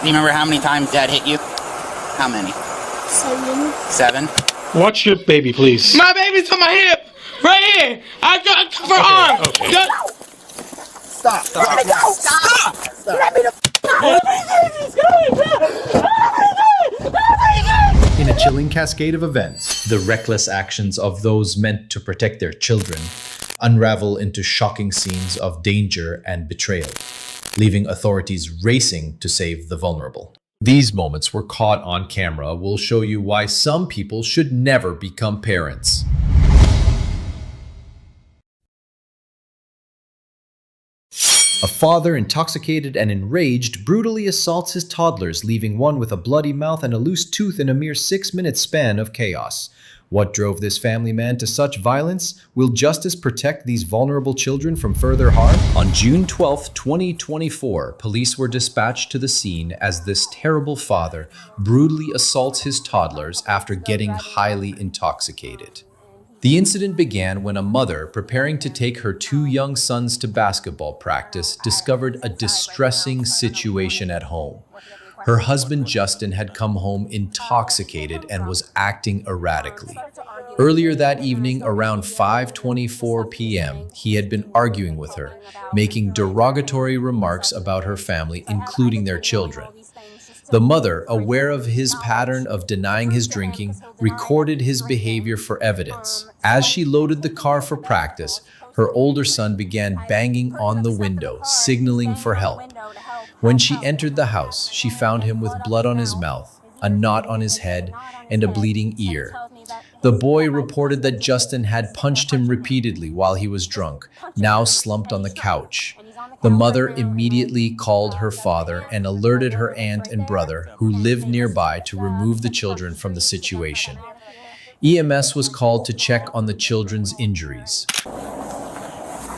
Do you remember how many times Dad hit you? How many? 7. Watch your baby, please. My baby's on my hip! Right here! I got for arm! Okay. Stop. Stop. Stop. Stop. Let me In a chilling cascade of events, the reckless actions of those meant to protect their children unravel into shocking scenes of danger and betrayal, leaving authorities racing to save the vulnerable. These moments were caught on camera will show you why some people should never become parents. A father, intoxicated and enraged, brutally assaults his toddlers, leaving one with a bloody mouth and a loose tooth in a mere 6-minute span of chaos. What drove this family man to such violence? Will justice protect these vulnerable children from further harm? On June 12, 2024, police were dispatched to the scene as this terrible father brutally assaults his toddlers after getting highly intoxicated. The incident began when a mother, preparing to take her 2 young sons to basketball practice, discovered a distressing situation at home. Her husband Justin had come home intoxicated and was acting erratically. Earlier that evening, around 5:24 p.m., he had been arguing with her, making derogatory remarks about her family, including their children. The mother, aware of his pattern of denying his drinking, recorded his behavior for evidence. As she loaded the car for practice, her older son began banging on the window, signaling for help. When she entered the house, she found him with blood on his mouth, a knot on his head, and a bleeding ear. The boy reported that Justin had punched him repeatedly while he was drunk, now slumped on the couch. The mother immediately called her father and alerted her aunt and brother, who lived nearby, to remove the children from the situation. EMS was called to check on the children's injuries.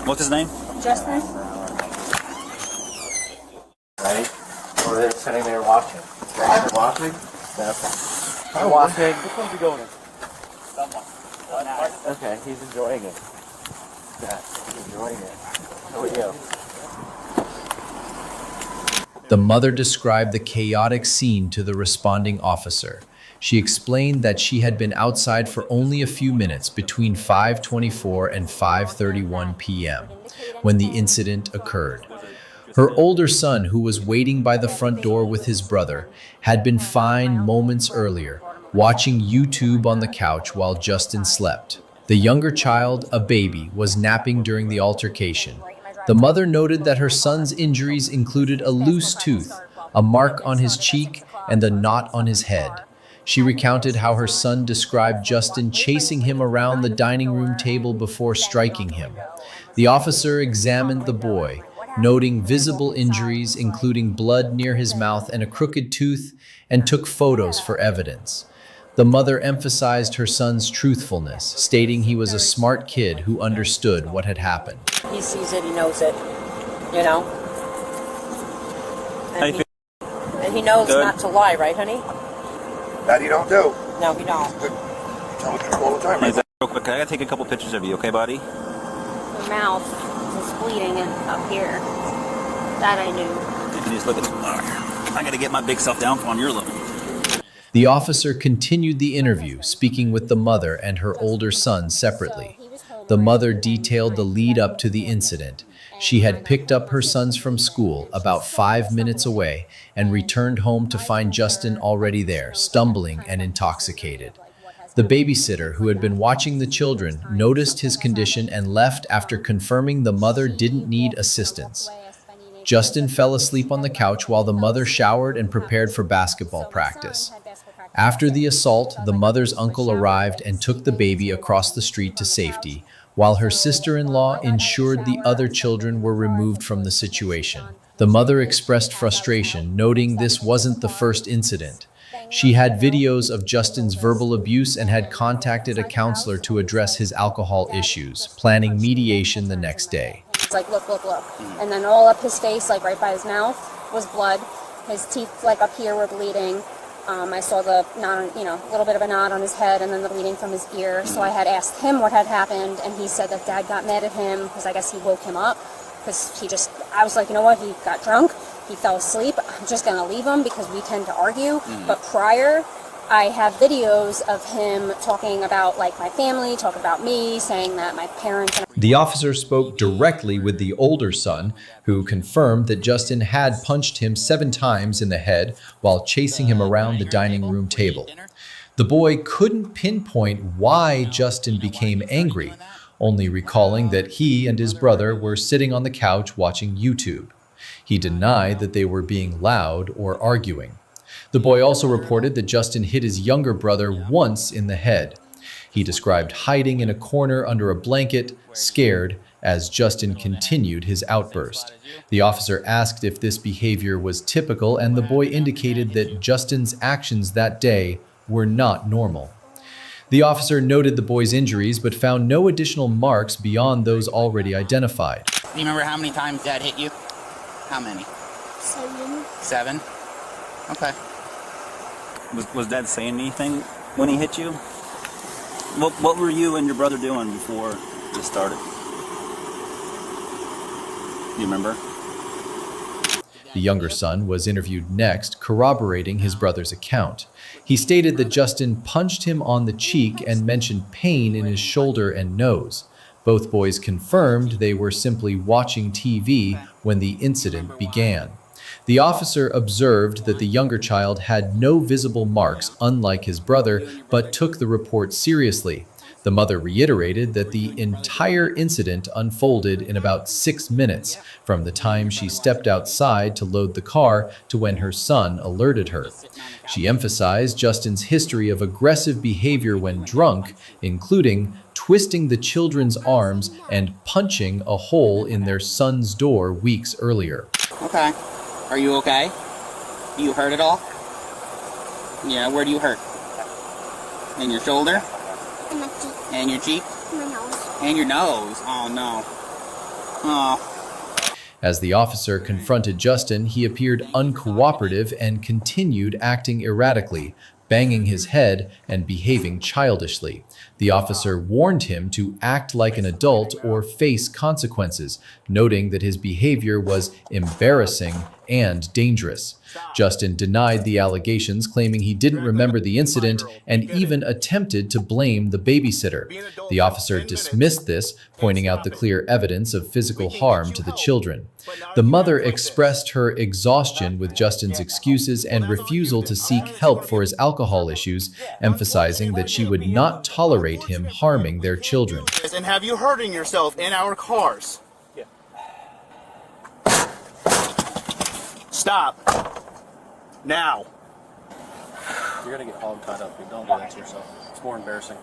What's his name? Justin. Right? Or they're sitting there watching. Watching? I'm watching. Which one's he going in? Okay, he's enjoying it. Yeah, he's enjoying it. How are you? The mother described the chaotic scene to the responding officer. She explained that she had been outside for only a few minutes between 5:24 and 5:31 p.m. when the incident occurred. Her older son, who was waiting by the front door with his brother, had been fine moments earlier, watching YouTube on the couch while Justin slept. The younger child, a baby, was napping during the altercation. The mother noted that her son's injuries included a loose tooth, a mark on his cheek, and a knot on his head. She recounted how her son described Justin chasing him around the dining room table before striking him. The officer examined the boy, noting visible injuries including blood near his mouth and a crooked tooth, and took photos for evidence. The mother emphasized her son's truthfulness, stating he was a smart kid who understood what had happened. He sees it, he knows it, you know? And he knows not to lie, right, honey? That you don't do. No, he don't. Tell me all the time. Hey, Zach, real quick, I gotta take a couple pictures of you, okay, buddy? The mouth is bleeding up here. That I knew. You just look at I gotta get my big self down on your level. The officer continued the interview, speaking with the mother and her older son separately. The mother detailed the lead up to the incident. She had picked up her sons from school about 5 minutes away and returned home to find Justin already there, stumbling and intoxicated. The babysitter, who had been watching the children, noticed his condition and left after confirming the mother didn't need assistance. Justin fell asleep on the couch while the mother showered and prepared for basketball practice. After the assault, the mother's uncle arrived and took the baby across the street to safety, while her sister-in-law ensured the other children were removed from the situation. The mother expressed frustration, noting this wasn't the first incident. She had videos of Justin's verbal abuse and had contacted a counselor to address his alcohol issues, planning mediation the next day. It's like, look. And then all up his face, like right by his mouth, was blood. His teeth, like up here, were bleeding. I saw the knot, a little bit of a knot on his head and then the bleeding from his ear. So I had asked him what had happened, and he said that Dad got mad at him because I guess he woke him up. Because I was like, you know what, he got drunk, he fell asleep. I'm just going to leave him because we tend to argue. But prior, I have videos of him talking about like my family, talking about me, saying that my parents... The officer spoke directly with the older son, who confirmed that Justin had punched him 7 times in the head while chasing him around the dining room table. The boy couldn't pinpoint why Justin became angry, only recalling that he and his brother were sitting on the couch watching YouTube. He denied that they were being loud or arguing. The boy also reported that Justin hit his younger brother once in the head. He described hiding in a corner under a blanket, scared, as Justin continued his outburst. The officer asked if this behavior was typical, and the boy indicated that Justin's actions that day were not normal. The officer noted the boy's injuries but found no additional marks beyond those already identified. Do you remember how many times Dad hit you? How many? 7. 7? Okay. Was Dad saying anything when he hit you? What were you and your brother doing before this started? Do you remember? The younger son was interviewed next, corroborating his brother's account. He stated that Justin punched him on the cheek and mentioned pain in his shoulder and nose. Both boys confirmed they were simply watching TV when the incident began. The officer observed that the younger child had no visible marks, unlike his brother, but took the report seriously. The mother reiterated that the entire incident unfolded in about 6 minutes, from the time she stepped outside to load the car to when her son alerted her. She emphasized Justin's history of aggressive behavior when drunk, including twisting the children's arms and punching a hole in their son's door weeks earlier. Okay. Are you okay? You hurt at all? Yeah, where do you hurt? In your shoulder? And my cheek. And your cheek? My nose. And your nose? Oh, no. Oh. As the officer confronted Justin, he appeared uncooperative and continued acting erratically, banging his head and behaving childishly. The officer warned him to act like an adult or face consequences, noting that his behavior was embarrassing and dangerous. Justin denied the allegations, claiming he didn't remember the incident and even attempted to blame the babysitter. The officer dismissed this, pointing out the clear evidence of physical harm to the children. The mother expressed her exhaustion with Justin's excuses and refusal to seek help for his alcohol issues, emphasizing that she would not tolerate him harming their children. And have you hurting yourself in our cars? Yeah. Stop. Now. You're gonna get hog tied up. Don't do that to yourself. It's more embarrassing.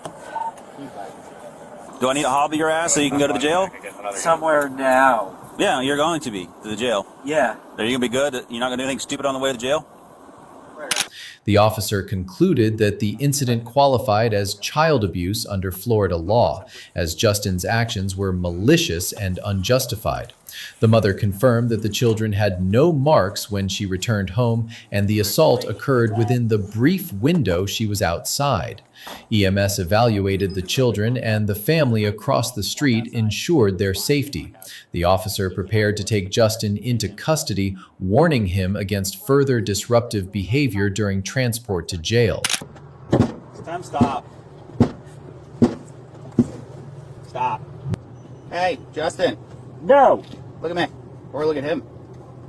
Do I need to hobble your ass so you can go to the jail? Somewhere now. Yeah, you're going to be to the jail. Yeah. Are you gonna be good? You're not gonna do anything stupid on the way to jail? The officer concluded that the incident qualified as child abuse under Florida law, as Justin's actions were malicious and unjustified. The mother confirmed that the children had no marks when she returned home, and the assault occurred within the brief window she was outside. EMS evaluated the children, and the family across the street ensured their safety. The officer prepared to take Justin into custody, warning him against further disruptive behavior during transport to jail. It's time to stop. Stop. Hey, Justin. No. Look at me. Or look at him.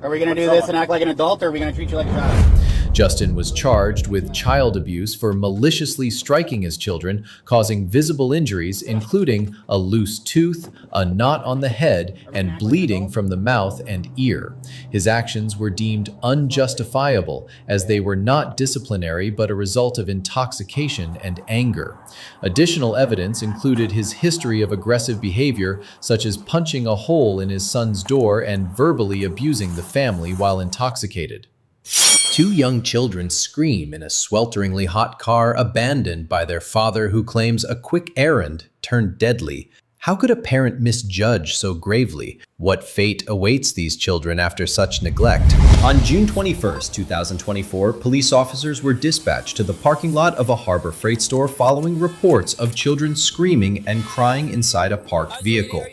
Are we going to do this and act like an adult, or are we going to treat you like a child? Justin was charged with child abuse for maliciously striking his children, causing visible injuries, including a loose tooth, a knot on the head, and bleeding from the mouth and ear. His actions were deemed unjustifiable, as they were not disciplinary but a result of intoxication and anger. Additional evidence included his history of aggressive behavior, such as punching a hole in his son's door and verbally abusing the family while intoxicated. 2 young children scream in a swelteringly hot car abandoned by their father, who claims a quick errand turned deadly. How could a parent misjudge so gravely? What fate awaits these children after such neglect? On June 21, 2024, police officers were dispatched to the parking lot of a Harbor Freight store following reports of children screaming and crying inside a parked vehicle.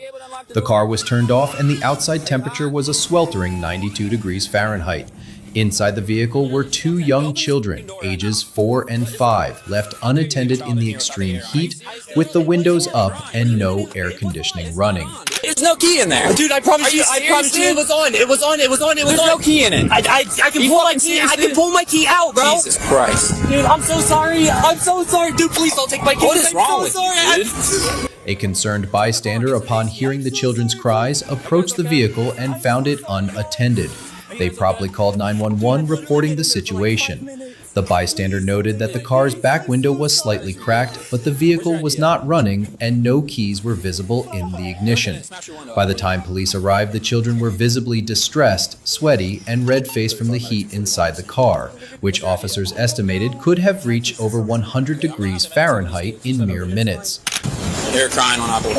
The car was turned off and the outside temperature was a sweltering 92 degrees Fahrenheit. Inside the vehicle were 2 young children, ages 4 and 5, left unattended in the extreme heat, with the windows up and no air conditioning running. There's no key in there. Dude, I promise you, it was on. It was on. There's no key in it. I can pull my key. I can pull my key out, bro. Jesus Christ. Dude, I'm so sorry. I'm so sorry. Dude, please don't take my key. What is wrong with you, dude? A concerned bystander, upon hearing the children's cries, approached the vehicle and found it unattended. They promptly called 911, reporting the situation. The bystander noted that the car's back window was slightly cracked, but the vehicle was not running and no keys were visible in the ignition. By the time police arrived, the children were visibly distressed, sweaty, and red-faced from the heat inside the car, which officers estimated could have reached over 100 degrees Fahrenheit in mere minutes. They're crying on Apple.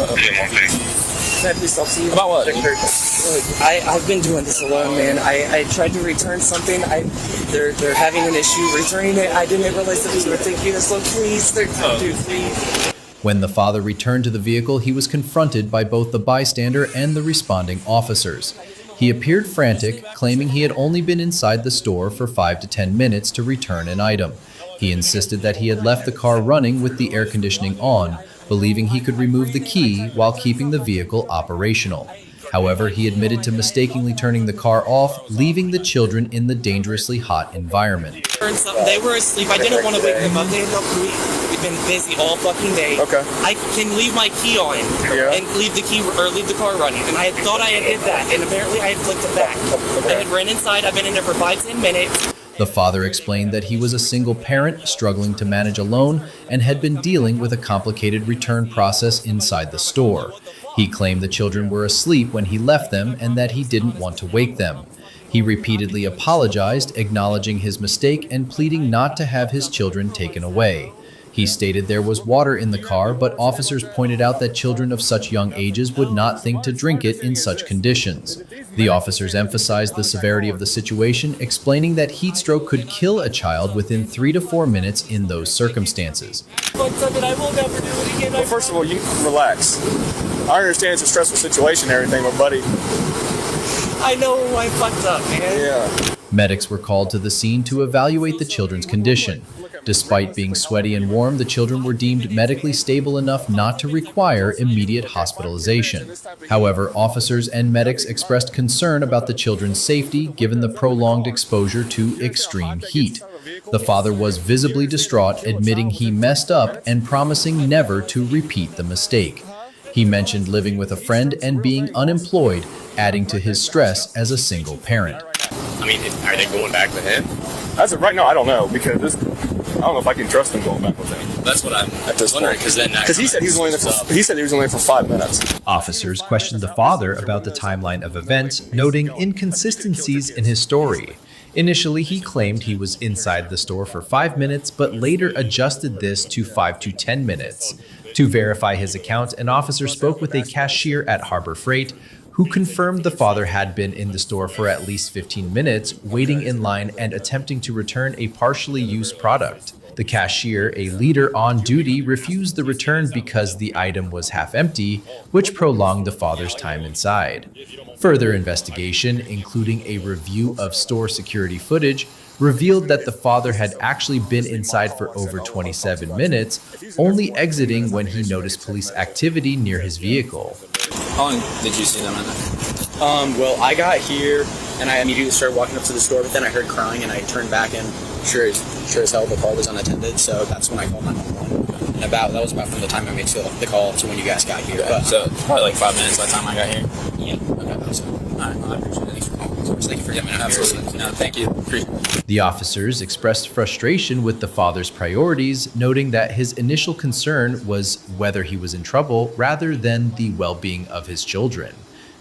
Can I please stop seeing you? About what? Look, I've been doing this alone, man. I tried to return something. They're having an issue returning it. I didn't realize that they were taking this. So please, dude, please. When the father returned to the vehicle, he was confronted by both the bystander and the responding officers. He appeared frantic, claiming he had only been inside the store for 5 to 10 minutes to return an item. He insisted that he had left the car running with the air conditioning on, believing he could remove the key while keeping the vehicle operational. However, he admitted to mistakenly turning the car off, leaving the children in the dangerously hot environment. They were asleep. I didn't want to wake them up. They had no clue. We've been busy all fucking day. Okay. I can leave my key on and leave the car running. And I thought I had did that, and apparently I had flicked it back. I had ran inside. I've been in there for 5-10 minutes. The father explained that he was a single parent struggling to manage alone and had been dealing with a complicated return process inside the store. He claimed the children were asleep when he left them and that he didn't want to wake them. He repeatedly apologized, acknowledging his mistake and pleading not to have his children taken away. He stated there was water in the car, but officers pointed out that children of such young ages would not think to drink it in such conditions. The officers emphasized the severity of the situation, explaining that heat stroke could kill a child within 3 to 4 minutes in those circumstances. I will never do it again. Well, first of all, you relax. I understand it's a stressful situation and everything, but buddy. I know I fucked up, man. Yeah. Medics were called to the scene to evaluate the children's condition. Despite being sweaty and warm, the children were deemed medically stable enough not to require immediate hospitalization. However, officers and medics expressed concern about the children's safety given the prolonged exposure to extreme heat. The father was visibly distraught, admitting he messed up and promising never to repeat the mistake. He mentioned living with a friend and being unemployed, adding to his stress as a single parent. I mean, are they going back with him? As of right now, I don't know, because I don't know if I can trust him going back with him. That's what I'm wondering, because he said he was only there for 5 minutes. Officers questioned the father about the timeline of events, noting inconsistencies in his story. Initially, he claimed he was inside the store for 5 minutes, but later adjusted this to 5 to 10 minutes. To verify his account, an officer spoke with a cashier at Harbor Freight, who confirmed the father had been in the store for at least 15 minutes, waiting in line and attempting to return a partially used product. The cashier, a leader on duty, refused the return because the item was half empty, which prolonged the father's time inside. Further investigation, including a review of store security footage, revealed that the father had actually been inside for over 27 minutes, only exiting when he noticed police activity near his vehicle. How long did you see them in there? Well, I got here and I immediately started walking up to the store, but then I heard crying and I turned back and sure as hell the car was unattended, so that's when I called 911. And that was about from the time I made the call to when you guys got here. Okay. So probably like 5 minutes by the time I got here. Yeah. Okay. So, all right. Well, I appreciate it. Thanks for calling. Thank you for getting me. Absolutely. No, thank you. Appreciate it. The officers expressed frustration with the father's priorities, noting that his initial concern was whether he was in trouble rather than the well-being of his children.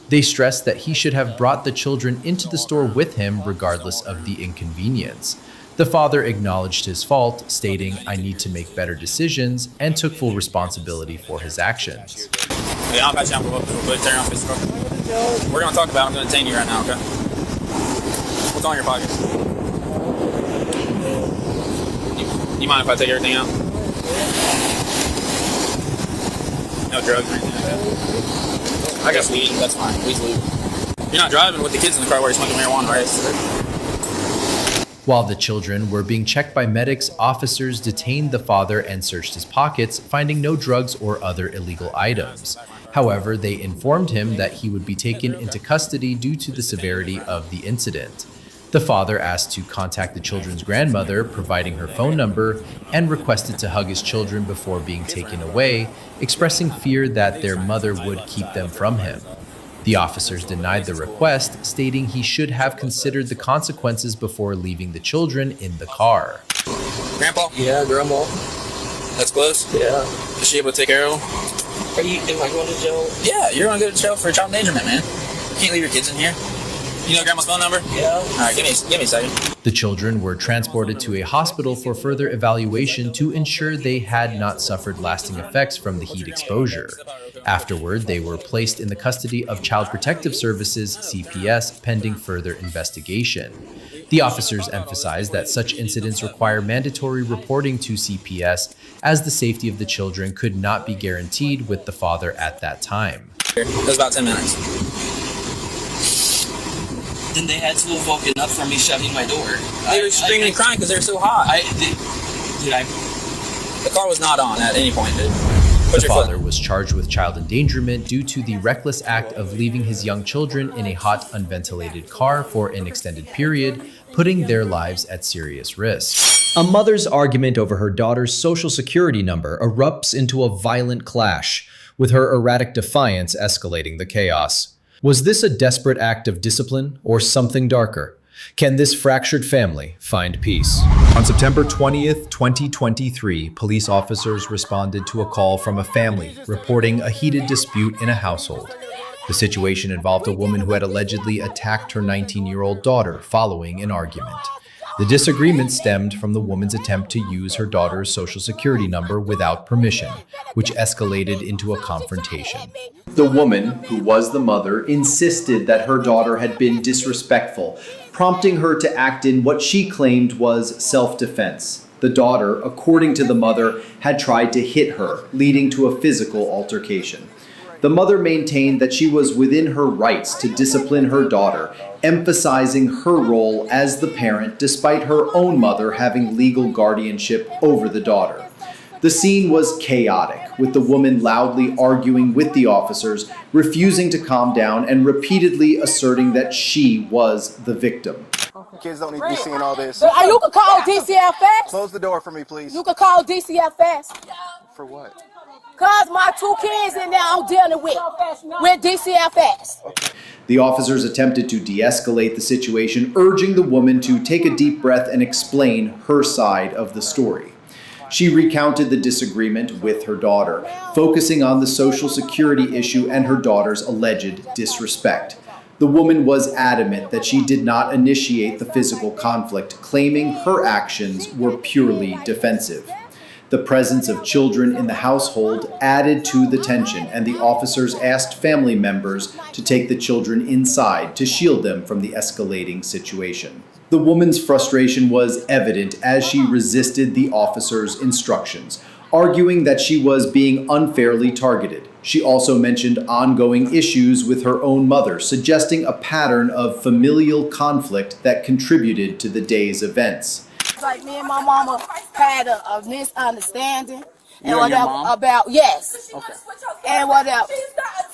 They stressed that he should have brought the children into the store with him regardless of the inconvenience. The father acknowledged his fault, stating, "I need to make better decisions," and took full responsibility for his actions. Hey, I'll patch you out real quick. Turn off this car. We're going to talk about it. I'm going to detain you right now, okay? What's on your pockets? You mind if I take everything out? No drugs or anything like that? I guess weed. That's fine. Weed's legal. You're not driving with the kids in the car while you're smoking marijuana, right? While the children were being checked by medics, officers detained the father and searched his pockets, finding no drugs or other illegal items. However, they informed him that he would be taken into custody due to the severity of the incident. The father asked to contact the children's grandmother, providing her phone number, and requested to hug his children before being taken away, expressing fear that their mother would keep them from him. The officers denied the request, stating he should have considered the consequences before leaving the children in the car. Grandpa? Yeah, Grandma. That's close? Yeah. Is she able to take care of him? Am I going to jail? Yeah, you're going to go to jail for child endangerment, man. You can't leave your kids in here. You know Grandma's phone number? Yeah. All right, give me a second. The children were transported to a hospital for further evaluation to ensure they had not suffered lasting effects from the heat exposure. Afterward, they were placed in the custody of Child Protective Services, CPS, pending further investigation. The officers emphasized that such incidents require mandatory reporting to CPS, as the safety of the children could not be guaranteed with the father at that time. It was about 10 minutes. Then they had to have woken up from me shutting my door. They were screaming and crying because they were so hot. The car was not on at any point, dude. The father was charged with child endangerment due to the reckless act of leaving his young children in a hot, unventilated car for an extended period, putting their lives at serious risk. A mother's argument over her daughter's social security number erupts into a violent clash, with her erratic defiance escalating the chaos. Was this a desperate act of discipline or something darker? Can this fractured family find peace? On September 20th, 2023, police officers responded to a call from a family reporting a heated dispute in a household. The situation involved a woman who had allegedly attacked her 19-year-old daughter following an argument. The disagreement stemmed from the woman's attempt to use her daughter's social security number without permission, which escalated into a confrontation. The woman, who was the mother, insisted that her daughter had been disrespectful, prompting her to act in what she claimed was self-defense. The daughter, according to the mother, had tried to hit her, leading to a physical altercation. The mother maintained that she was within her rights to discipline her daughter, emphasizing her role as the parent despite her own mother having legal guardianship over the daughter. The scene was chaotic, with the woman loudly arguing with the officers, refusing to calm down, and repeatedly asserting that she was the victim. Kids don't need to be seeing all this. You can call DCFS. Close the door for me, please. You can call DCFS. For what? Cause my 2 kids in there I'm dealing with DCFS. The officers attempted to de-escalate the situation, urging the woman to take a deep breath and explain her side of the story. She recounted the disagreement with her daughter, focusing on the Social Security issue and her daughter's alleged disrespect. The woman was adamant that she did not initiate the physical conflict, claiming her actions were purely defensive. The presence of children in the household added to the tension, and the officers asked family members to take the children inside to shield them from the escalating situation. The woman's frustration was evident as she resisted the officers' instructions, arguing that she was being unfairly targeted. She also mentioned ongoing issues with her own mother, suggesting a pattern of familial conflict that contributed to the day's events. Like me and my mama had a misunderstanding You and your mom? about yes. Okay. And whatever.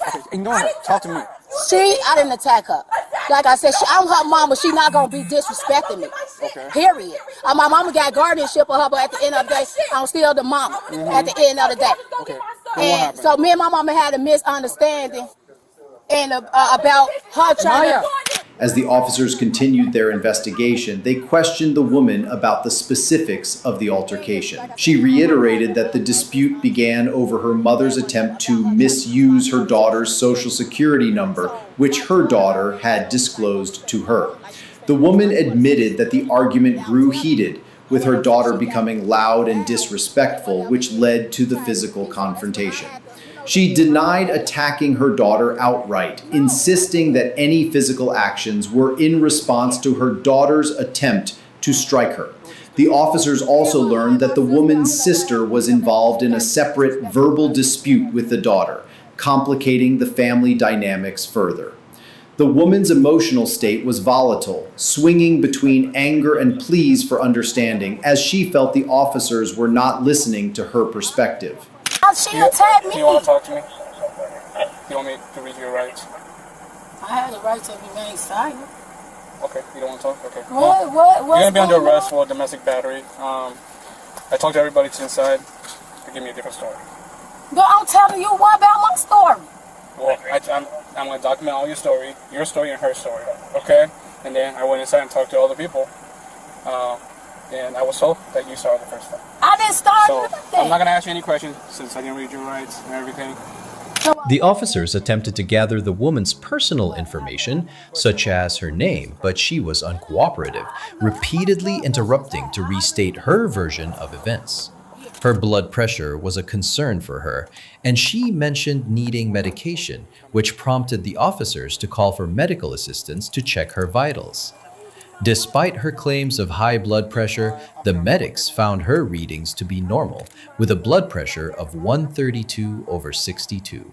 Okay, ignore her. Talk to me. I didn't attack her. Like I said, I'm her mama. She not gonna be disrespecting me. Okay. Period. My mama got guardianship of her, but at the end of the day, I'm still the mama. At the end of the day. Okay. And so me and my mama had a misunderstanding and about her trying to. As the officers continued their investigation, they questioned the woman about the specifics of the altercation. She reiterated that the dispute began over her mother's attempt to misuse her daughter's social security number, which her daughter had disclosed to her. The woman admitted that the argument grew heated, with her daughter becoming loud and disrespectful, which led to the physical confrontation. She denied attacking her daughter outright, insisting that any physical actions were in response to her daughter's attempt to strike her. The officers also learned that the woman's sister was involved in a separate verbal dispute with the daughter, complicating the family dynamics further. The woman's emotional state was volatile, swinging between anger and pleas for understanding, as she felt the officers were not listening to her perspective. She attacked me. You want to talk to me? You want me to read your rights? I have the right to remain silent. Okay, you don't want to talk? Okay. What? You're going to be under arrest for domestic battery. I talked to everybody to inside to give me a different story. But I'm telling you what about my story. Well, I'm going to document all your story and her story, okay? And then I went inside and talked to all the people, and I was told that you started the first time. I didn't start So nothing. I'm not going to ask you any questions since I didn't read your rights and everything. The officers attempted to gather the woman's personal information, such as her name, but she was uncooperative, repeatedly interrupting to restate her version of events. Her blood pressure was a concern for her, and she mentioned needing medication, which prompted the officers to call for medical assistance to check her vitals. Despite her claims of high blood pressure, the medics found her readings to be normal, with a blood pressure of 132/62.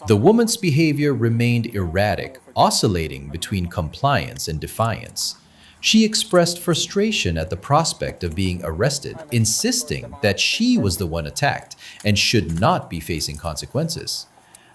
The woman's behavior remained erratic, oscillating between compliance and defiance. She expressed frustration at the prospect of being arrested, insisting that she was the one attacked and should not be facing consequences.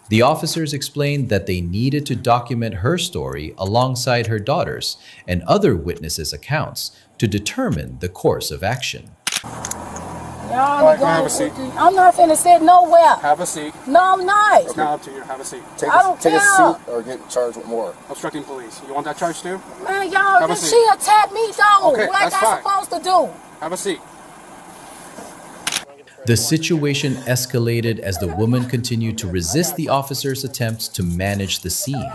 The officers explained that they needed to document her story alongside her daughter's and other witnesses' accounts to determine the course of action. Y'all Alright, have a seat. I'm not finna sit nowhere. Have a seat. No, I'm not. It's not up to you. Have a seat. I don't Take a care. seat or get charged with more. Obstructing police. You want that charge too? Man, y'all, Have a she seat. attacked me, though. Okay, like that's I'm fine. supposed to do. Have a seat. The situation escalated as the woman continued to resist the officers' attempts to manage the scene.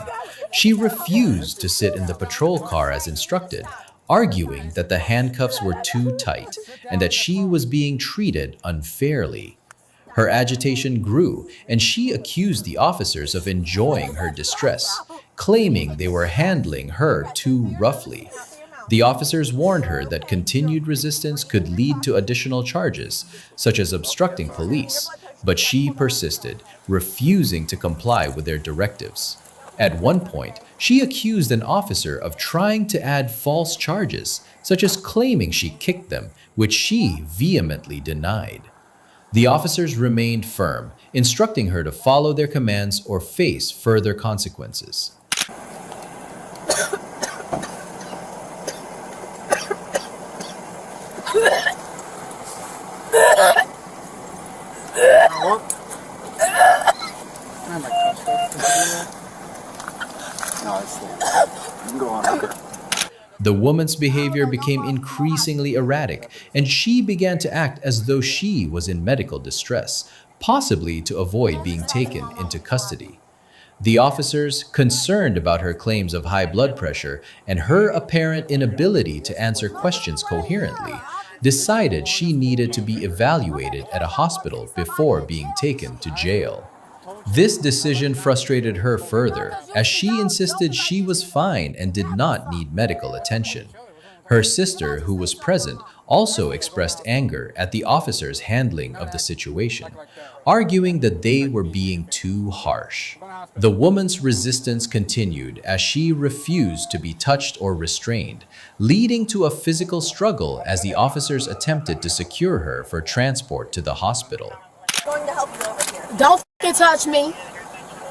She refused to sit in the patrol car as instructed, arguing that the handcuffs were too tight and that she was being treated unfairly. Her agitation grew, and she accused the officers of enjoying her distress, claiming they were handling her too roughly. The officers warned her that continued resistance could lead to additional charges, such as obstructing police, but she persisted, refusing to comply with their directives. At one point, she accused an officer of trying to add false charges, such as claiming she kicked them, which she vehemently denied. The officers remained firm, instructing her to follow their commands or face further consequences. The woman's behavior became increasingly erratic, and she began to act as though she was in medical distress, possibly to avoid being taken into custody. The officers, concerned about her claims of high blood pressure and her apparent inability to answer questions coherently, decided she needed to be evaluated at a hospital before being taken to jail. This decision frustrated her further, as she insisted she was fine and did not need medical attention. Her sister, who was present, also expressed anger at the officers' handling of the situation, arguing that they were being too harsh. The woman's resistance continued as she refused to be touched or restrained, leading to a physical struggle as the officers attempted to secure her for transport to the hospital. Going to help you over here. Don't f***ing touch me.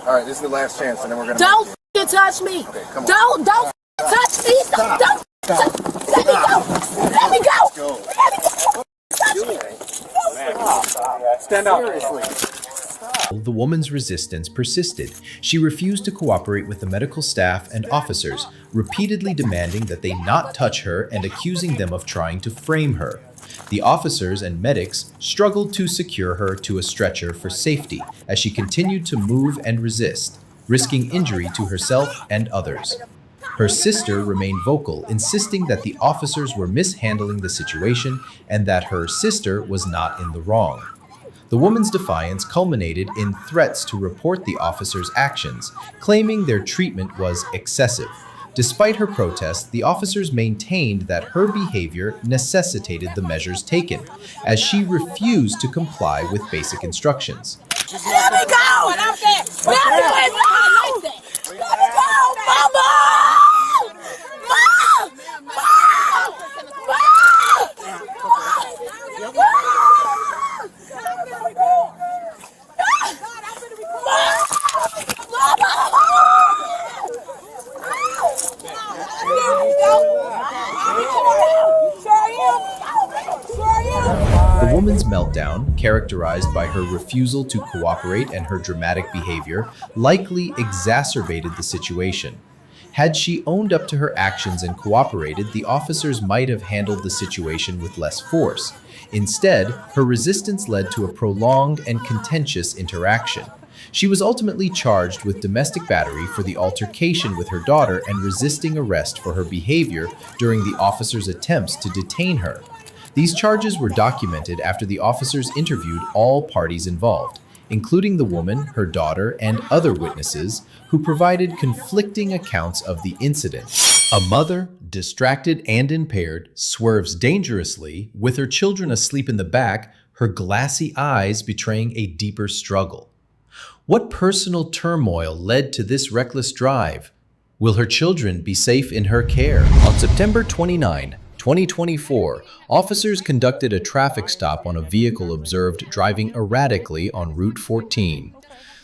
All right, this is the last chance, and then we're gonna. Don't f***ing touch me. Okay, come on. Don't f***ing touch me. Don't. Let me go. Let me go. Stand up. The woman's resistance persisted. She refused to cooperate with the medical staff and officers, repeatedly demanding that they not touch her and accusing them of trying to frame her. The officers and medics struggled to secure her to a stretcher for safety as she continued to move and resist, risking injury to herself and others. Her sister remained vocal, insisting that the officers were mishandling the situation and that her sister was not in the wrong. The woman's defiance culminated in threats to report the officers' actions, claiming their treatment was excessive. Despite her protest, the officers maintained that her behavior necessitated the measures taken, as she refused to comply with basic instructions. Let me go. Let me go. Let me go. The woman's meltdown, characterized by her refusal to cooperate and her dramatic behavior, likely exacerbated the situation. Had she owned up to her actions and cooperated, the officers might have handled the situation with less force. Instead, her resistance led to a prolonged and contentious interaction. She was ultimately charged with domestic battery for the altercation with her daughter and resisting arrest for her behavior during the officers' attempts to detain her. These charges were documented after the officers interviewed all parties involved, including the woman, her daughter, and other witnesses who provided conflicting accounts of the incident. A mother, distracted and impaired, swerves dangerously, with her children asleep in the back, her glassy eyes betraying a deeper struggle. What personal turmoil led to this reckless drive? Will her children be safe in her care? On September 29, 2024, officers conducted a traffic stop on a vehicle observed driving erratically on Route 14.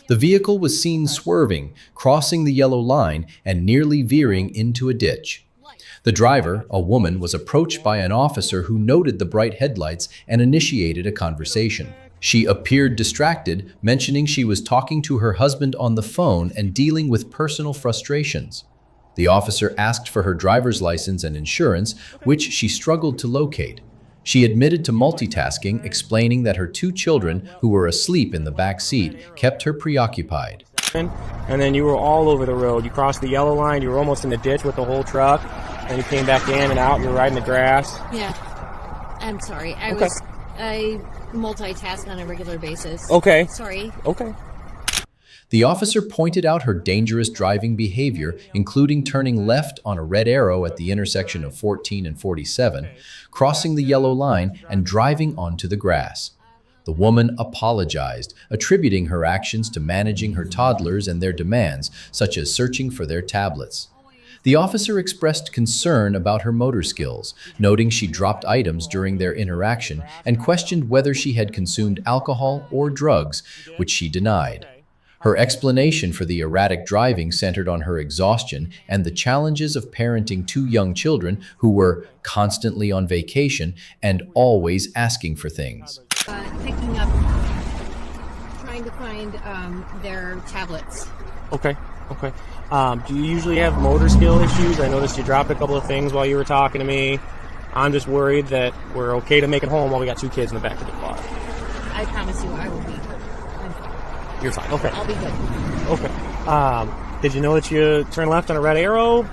The vehicle was seen swerving, crossing the yellow line, and nearly veering into a ditch. The driver, a woman, was approached by an officer who noted the bright headlights and initiated a conversation. She appeared distracted, mentioning she was talking to her husband on the phone and dealing with personal frustrations. The officer asked for her driver's license and insurance, which she struggled to locate. She admitted to multitasking, explaining that her 2 children, who were asleep in the back seat, kept her preoccupied. And then you were all over the road. You crossed the yellow line, you were almost in the ditch with the whole truck, and you came back in and out, you were riding the grass. Yeah. I'm sorry. I multitask on a regular basis. Okay. Sorry. Okay. The officer pointed out her dangerous driving behavior, including turning left on a red arrow at the intersection of 14 and 47, crossing the yellow line, and driving onto the grass. The woman apologized, attributing her actions to managing her toddlers and their demands, such as searching for their tablets. The officer expressed concern about her motor skills, noting she dropped items during their interaction and questioned whether she had consumed alcohol or drugs, which she denied. Her explanation for the erratic driving centered on her exhaustion and the challenges of parenting 2 young children who were constantly on vacation and always asking for things. Picking up, trying to find their tablets. Okay. Do you usually have motor skill issues? I noticed you dropped a couple of things while you were talking to me. I'm just worried that we're okay to make it home while we got 2 kids in the back of the car. I promise you I will be. You're fine. Okay. I'll be good. Okay. Did you know that you turn left on a red arrow?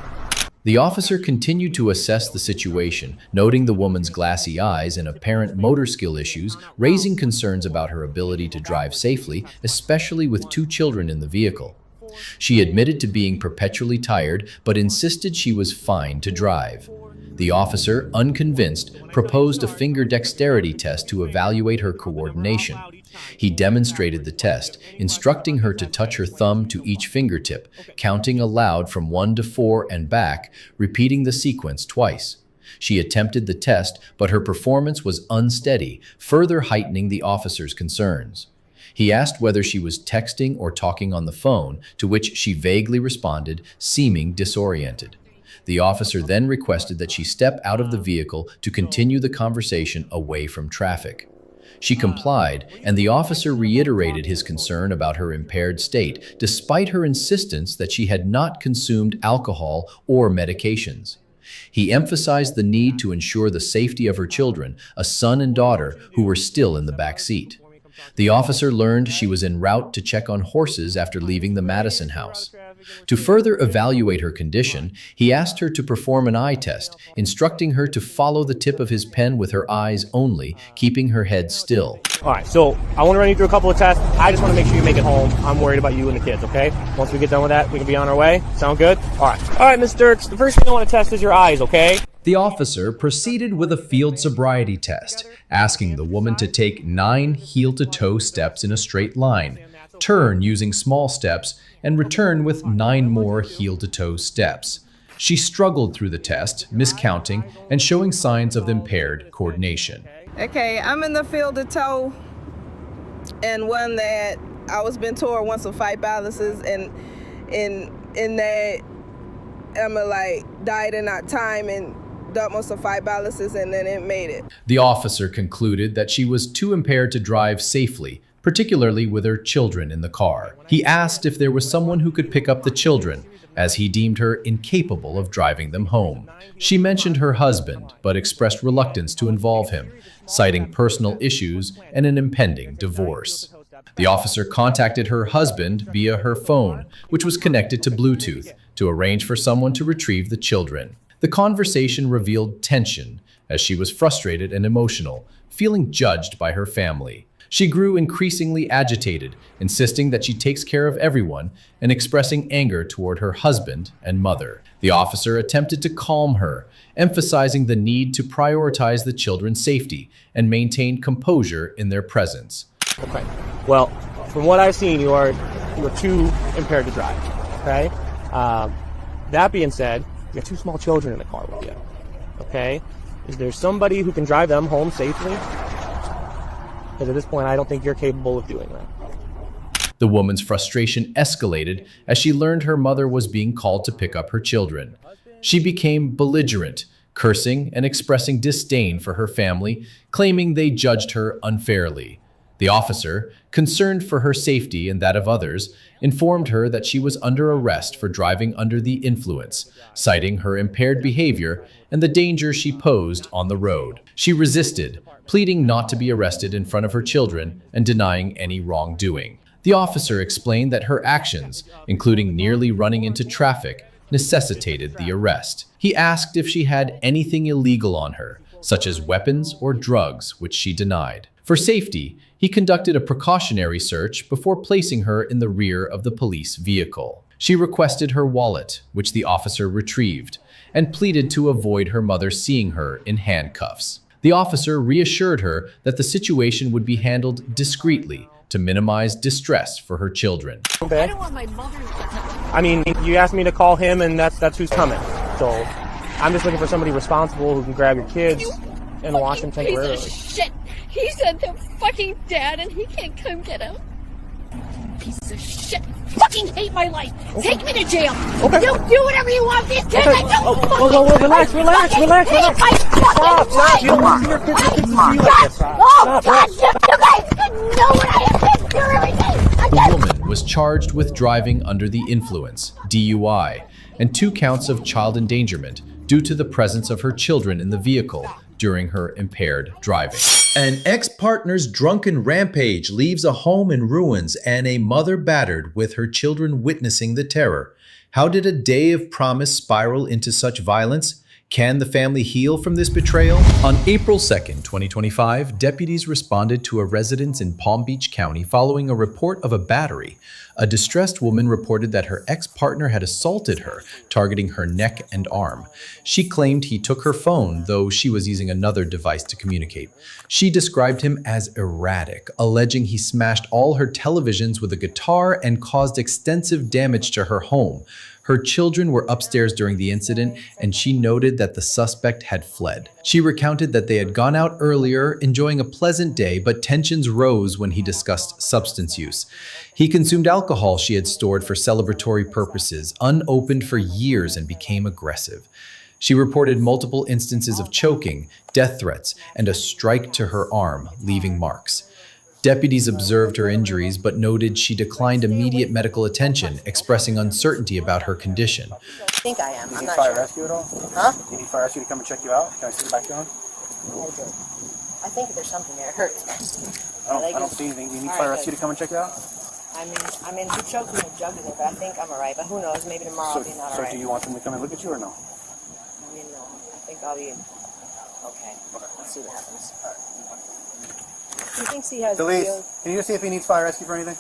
The officer continued to assess the situation, noting the woman's glassy eyes and apparent motor skill issues, raising concerns about her ability to drive safely, especially with 2 children in the vehicle. She admitted to being perpetually tired, but insisted she was fine to drive. The officer, unconvinced, proposed a finger dexterity test to evaluate her coordination. He demonstrated the test, instructing her to touch her thumb to each fingertip, counting aloud from 1 to 4 and back, repeating the sequence twice. She attempted the test, but her performance was unsteady, further heightening the officer's concerns. He asked whether she was texting or talking on the phone, to which she vaguely responded, seeming disoriented. The officer then requested that she step out of the vehicle to continue the conversation away from traffic. She complied, and the officer reiterated his concern about her impaired state, despite her insistence that she had not consumed alcohol or medications. He emphasized the need to ensure the safety of her children, a son and daughter, who were still in the back seat. The officer learned she was en route to check on horses after leaving the Madison house. To further evaluate her condition, he asked her to perform an eye test, instructing her to follow the tip of his pen with her eyes only, keeping her head still. All right, so I want to run you through a couple of tests. I just want to make sure you make it home. I'm worried about you and the kids, okay? Once we get done with that, we can be on our way. Sound good? All right, Ms. Dirks, the first thing I want to test is your eyes, okay? The officer proceeded with a field sobriety test, asking the woman to take 9 heel-to-toe steps in a straight line, turn using small steps, and return with 9 more heel-to-toe steps. She struggled through the test, miscounting, and showing signs of impaired coordination. Okay, I'm in the field to toe, and one that I was mentored once with fight balances, and in that I'm like died in that time, and dumped on some fight balances, and then it made it. The officer concluded that she was too impaired to drive safely, particularly with her children in the car. He asked if there was someone who could pick up the children, as he deemed her incapable of driving them home. She mentioned her husband, but expressed reluctance to involve him, citing personal issues and an impending divorce. The officer contacted her husband via her phone, which was connected to Bluetooth, to arrange for someone to retrieve the children. The conversation revealed tension, as she was frustrated and emotional, feeling judged by her family. She grew increasingly agitated, insisting that she takes care of everyone and expressing anger toward her husband and mother. The officer attempted to calm her, emphasizing the need to prioritize the children's safety and maintain composure in their presence. Okay. Well, from what I've seen, you are too impaired to drive. Okay. That being said, you have two small children in the car with you. Okay. Is there somebody who can drive them home safely? Because at this point, I don't think you're capable of doing that. The woman's frustration escalated as she learned her mother was being called to pick up her children. She became belligerent, cursing and expressing disdain for her family, claiming they judged her unfairly. The officer, concerned for her safety and that of others, informed her that she was under arrest for driving under the influence, citing her impaired behavior and the danger she posed on the road. She resisted, pleading not to be arrested in front of her children and denying any wrongdoing. The officer explained that her actions, including nearly running into traffic, necessitated the arrest. He asked if she had anything illegal on her, such as weapons or drugs, which she denied. For safety, he conducted a precautionary search before placing her in the rear of the police vehicle. She requested her wallet, which the officer retrieved, and pleaded to avoid her mother seeing her in handcuffs. The officer reassured her that the situation would be handled discreetly to minimize distress for her children. Okay. I don't want my mother. I mean, you asked me to call him, and that's who's coming. So I'm just looking for somebody responsible who can grab your kids and watch them temporarily. Piece of shit. He's the fucking dad, and he can't come get him. Piece of shit. Fucking hate my life. Okay. Take me to jail. Okay. You do whatever you want. These kids, Okay. I don't Relax. The woman was charged with driving under the influence, DUI, and 2 counts of child endangerment due to the presence of her children in the vehicle during her impaired driving. An ex-partner's drunken rampage leaves a home in ruins and a mother battered with her children witnessing the terror. How did a day of promise spiral into such violence? Can the family heal from this betrayal? On April 2nd, 2025, deputies responded to a residence in Palm Beach County following a report of a battery. A distressed woman reported that her ex-partner had assaulted her, targeting her neck and arm. She claimed he took her phone, though she was using another device to communicate. She described him as erratic, alleging he smashed all her televisions with a guitar and caused extensive damage to her home. Her children were upstairs during the incident, and she noted that the suspect had fled. She recounted that they had gone out earlier, enjoying a pleasant day, but tensions rose when he discussed substance use. He consumed alcohol she had stored for celebratory purposes, unopened for years, and became aggressive. She reported multiple instances of choking, death threats, and a strike to her arm, leaving marks. Deputies observed her injuries but noted she declined immediate medical attention, expressing uncertainty about her condition. I think I am. Do you I'm need not fire sure. rescue at all? Huh? Do you need fire rescue to come and check you out? Can I see the back door? I think there's something there. It hurts. I don't see anything. Do you need fire rescue to come and check you out? I mean, he choked me and jugged it, but I think I'm alright. But who knows? Maybe tomorrow I'll be not So alright. do you want them to come and look at you or no? I mean, no. I think I'll be okay. Let's see what happens. He thinks he has. Delise, can you just see if he needs fire rescue for anything?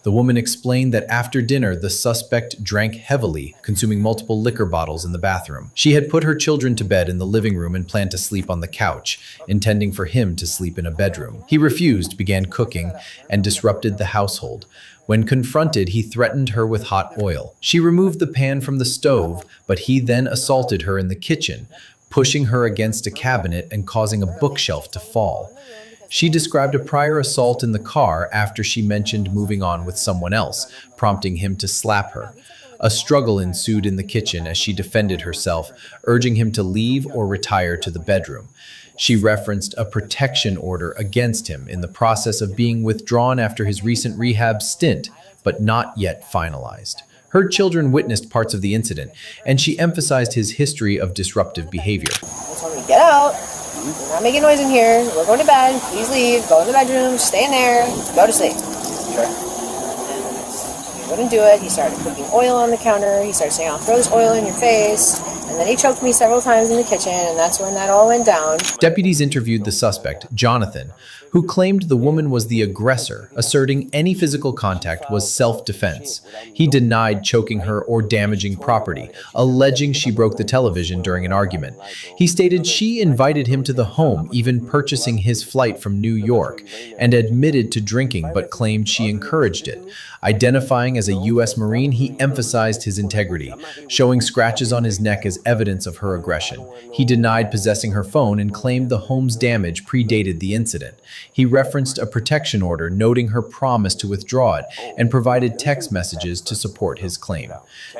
The woman explained that after dinner, the suspect drank heavily, consuming multiple liquor bottles in the bathroom. She had put her children to bed in the living room and planned to sleep on the couch, intending for him to sleep in a bedroom. He refused, began cooking, and disrupted the household. When confronted, he threatened her with hot oil. She removed the pan from the stove, but he then assaulted her in the kitchen, pushing her against a cabinet and causing a bookshelf to fall. She described a prior assault in the car after she mentioned moving on with someone else, prompting him to slap her. A struggle ensued in the kitchen as she defended herself, urging him to leave or retire to the bedroom. She referenced a protection order against him in the process of being withdrawn after his recent rehab stint, but not yet finalized. Her children witnessed parts of the incident, and she emphasized his history of disruptive behavior. He told me, get out. You're not making noise in here. We're going to bed. Please leave. Go in the bedroom. Stay in there. Go to sleep. Sure. He wouldn't do it. He started cooking oil on the counter. He started saying, I'll throw this oil in your face. And then he choked me several times in the kitchen, and that's when that all went down. Deputies interviewed the suspect, Jonathan, who claimed the woman was the aggressor, asserting any physical contact was self-defense. He denied choking her or damaging property, alleging she broke the television during an argument. He stated she invited him to the home, even purchasing his flight from New York, and admitted to drinking but claimed she encouraged it. Identifying as a U.S. Marine, he emphasized his integrity, showing scratches on his neck as evidence of her aggression. He denied possessing her phone and claimed the home's damage predated the incident. He referenced a protection order noting her promise to withdraw it and provided text messages to support his claim.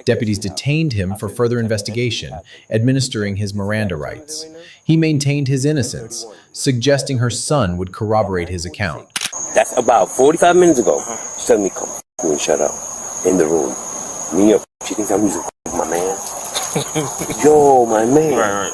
Deputies detained him for further investigation, administering his Miranda rights. He maintained his innocence, suggesting her son would corroborate his account. That's about 45 minutes ago. She told me, come and shut up in the room. Me up. She thinks I'm using my man. Yo, my man. Right.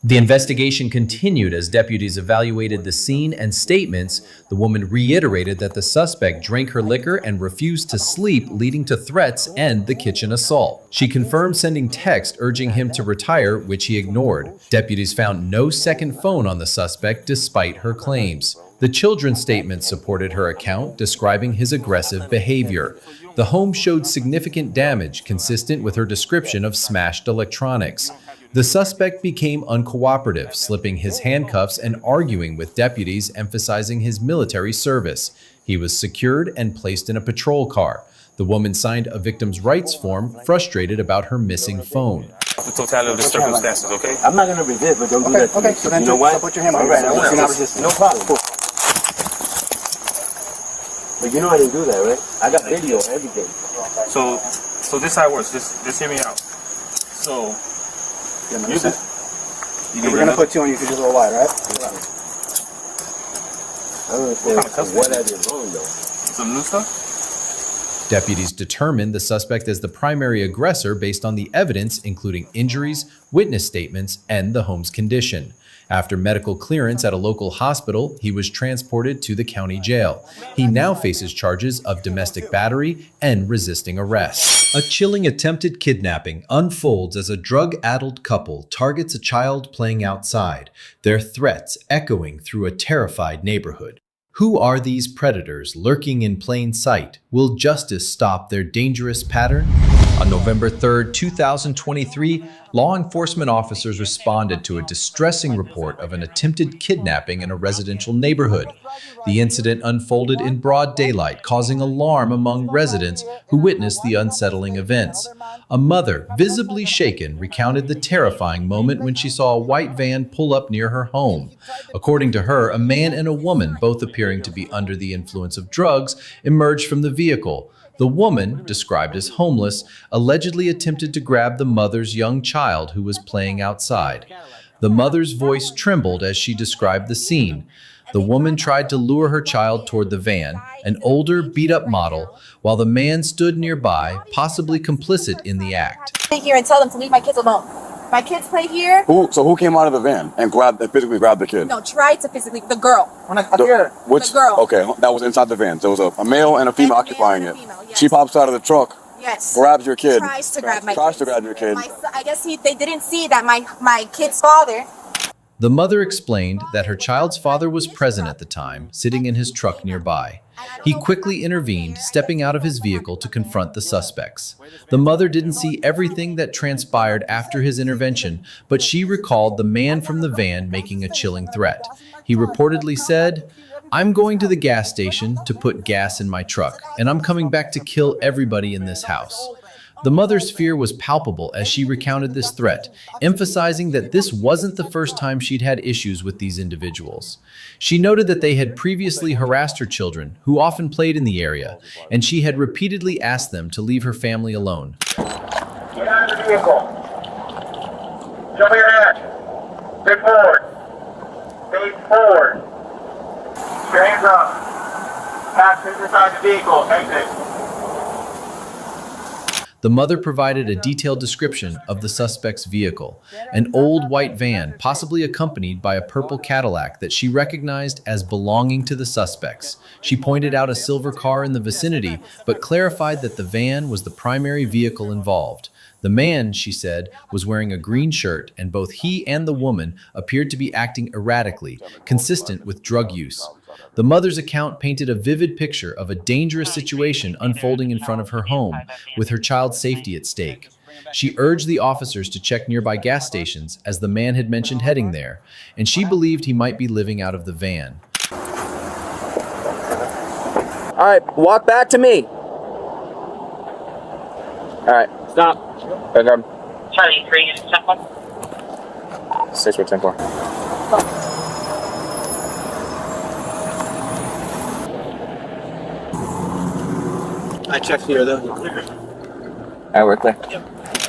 The investigation continued as deputies evaluated the scene and statements. The woman reiterated that the suspect drank her liquor and refused to sleep, leading to threats and the kitchen assault. She confirmed sending text urging him to retire, which he ignored. Deputies found no second phone on the suspect despite her claims. The children's statement supported her account, describing his aggressive behavior. The home showed significant damage consistent with her description of smashed electronics. The suspect became uncooperative, slipping his handcuffs and arguing with deputies, emphasizing his military service. He was secured and placed in a patrol car. The woman signed a victim's rights form, frustrated about her missing phone. The totality of the circumstances, okay? I'm not going to resist, but don't do that to me. So then you know what? Put your hand on no problem. But you know I didn't do that, right? I got video, everything. So this is how it works. Just hear me out. So, we're gonna put 2 on you for just a little while, right? I don't understand what I did wrong, though. Some new stuff? Deputies determined the suspect as the primary aggressor based on the evidence, including injuries, witness statements, and the home's condition. After medical clearance at a local hospital, he was transported to the county jail. He now faces charges of domestic battery and resisting arrest. A chilling attempted kidnapping unfolds as a drug-addled couple targets a child playing outside, their threats echoing through a terrified neighborhood. Who are these predators lurking in plain sight? Will justice stop their dangerous pattern? On November 3, 2023, law enforcement officers responded to a distressing report of an attempted kidnapping in a residential neighborhood. The incident unfolded in broad daylight, causing alarm among residents who witnessed the unsettling events. A mother, visibly shaken, recounted the terrifying moment when she saw a white van pull up near her home. According to her, a man and a woman, both appearing to be under the influence of drugs, emerged from the vehicle. The woman, described as homeless, allegedly attempted to grab the mother's young child who was playing outside. The mother's voice trembled as she described the scene. The woman tried to lure her child toward the van, an older, beat-up model, while the man stood nearby, possibly complicit in the act. Stay here and tell them to leave my kids alone. My kids play here. Who came out of the van and physically grabbed the kid? No, tried to physically. The girl. The girl. Okay, that was inside the van. There was a male and a female occupying it. Yes. She pops out of the truck. Yes. Grabs your kid. Tries to grab my Tries to grab your kid. I guess they didn't see that my kid's father. The mother explained that her child's father was present at the time, sitting in his truck nearby. He quickly intervened, stepping out of his vehicle to confront the suspects. The mother didn't see everything that transpired after his intervention, but she recalled the man from the van making a chilling threat. He reportedly said, "I'm going to the gas station to put gas in my truck, and I'm coming back to kill everybody in this house." The mother's fear was palpable as she recounted this threat, emphasizing that this wasn't the first time she'd had issues with these individuals. She noted that they had previously harassed her children, who often played in the area, and she had repeatedly asked them to leave her family alone. Get out of the vehicle. Show me your hands. Face forward. Face forward. Keep your hands up. Passengers inside the vehicle. Exit. The mother provided a detailed description of the suspect's vehicle, an old white van, possibly accompanied by a purple Cadillac that she recognized as belonging to the suspects. She pointed out a silver car in the vicinity, but clarified that the van was the primary vehicle involved. The man, she said, was wearing a green shirt, and both he and the woman appeared to be acting erratically, consistent with drug use. The mother's account painted a vivid picture of a dangerous situation unfolding in front of her home, with her child's safety at stake. She urged the officers to check nearby gas stations, as the man had mentioned heading there, and she believed he might be living out of the van. All right, walk back to me. All right, stop. Okay. Charlie 3, 6 with 10-4. I checked here though. I work there.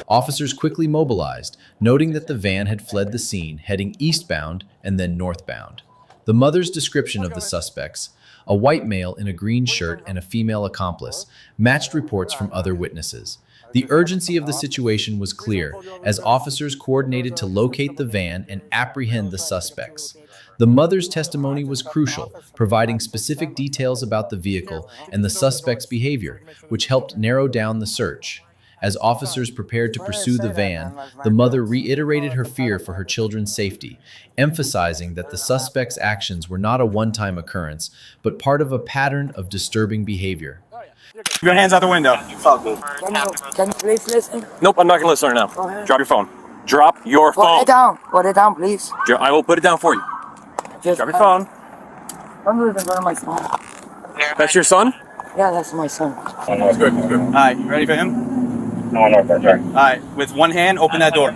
Officers quickly mobilized, noting that the van had fled the scene, heading eastbound and then northbound. The mother's description of the suspects, a white male in a green shirt and a female accomplice, matched reports from other witnesses. The urgency of the situation was clear, as officers coordinated to locate the van and apprehend the suspects. The mother's testimony was crucial, providing specific details about the vehicle and the suspect's behavior, which helped narrow down the search. As officers prepared to pursue the van, the mother reiterated her fear for her children's safety, emphasizing that the suspect's actions were not a one-time occurrence, but part of a pattern of disturbing behavior. Keep your hands out the window. It's all good. Can you please listen? Nope, I'm not gonna listen right now. Go ahead. Drop your phone. Drop your phone. Put it down. Put it down, please. I will put it down for you. Just, Drop your phone. I'm moving in front of my son. That's your son? Yeah, that's my son. That's good, that's good. All right, you ready for him? No, that's right. All right, with one hand, open that door.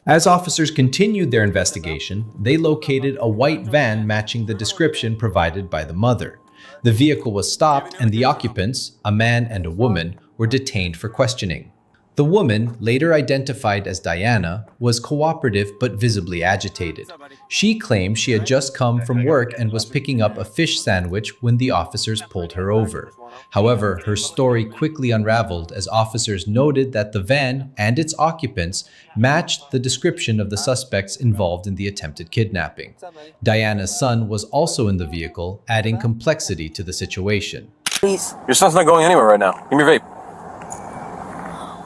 As officers continued their investigation, they located a white van matching the description provided by the mother. The vehicle was stopped and the occupants, a man and a woman, were detained for questioning. The woman, later identified as Diana, was cooperative but visibly agitated. She claimed she had just come from work and was picking up a fish sandwich when the officers pulled her over. However, her story quickly unraveled as officers noted that the van and its occupants matched the description of the suspects involved in the attempted kidnapping. Diana's son was also in the vehicle, adding complexity to the situation. Please. Your son's not going anywhere right now. Give me your vape.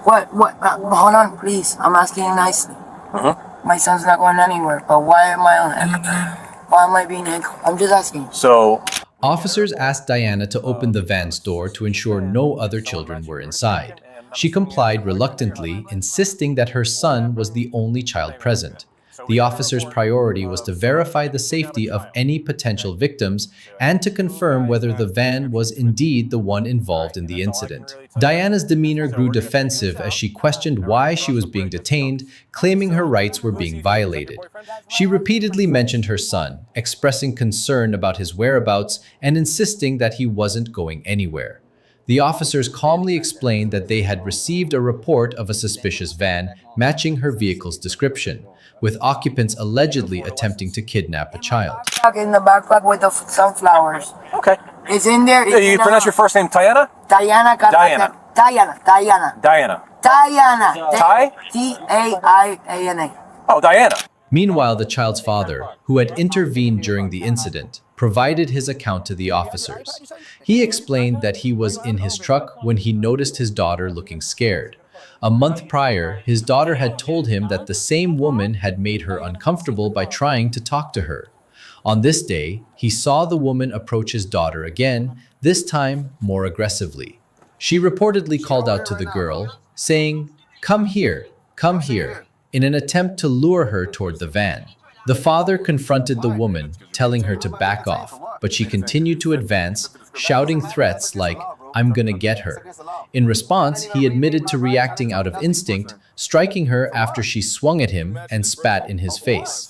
What? Hold on, please. I'm asking you nicely. My son's not going anywhere, but why am I being handcuffed? I'm just asking. So, officers asked Diana to open the van's door to ensure no other children were inside. She complied reluctantly, insisting that her son was the only child present. The officer's priority was to verify the safety of any potential victims and to confirm whether the van was indeed the one involved in the incident. Diana's demeanor grew defensive as she questioned why she was being detained, claiming her rights were being violated. She repeatedly mentioned her son, expressing concern about his whereabouts and insisting that he wasn't going anywhere. The officers calmly explained that they had received a report of a suspicious van matching her vehicle's description, with occupants allegedly attempting to kidnap a child. In the backpack with the sunflowers. Okay. It's in there. Hey, you pronounce your first name Diana? Diana. Diana. Diana. T-A-I-A-N-A. Oh, Diana. Meanwhile, the child's father, who had intervened during the incident, provided his account to the officers. He explained that he was in his truck when he noticed his daughter looking scared. A month prior, his daughter had told him that the same woman had made her uncomfortable by trying to talk to her. On this day, he saw the woman approach his daughter again, this time more aggressively. She reportedly called out to the girl, saying, come here," in an attempt to lure her toward the van. The father confronted the woman, telling her to back off, but she continued to advance, shouting threats like, "I'm gonna get her." In response, he admitted to reacting out of instinct, striking her after she swung at him and spat in his face.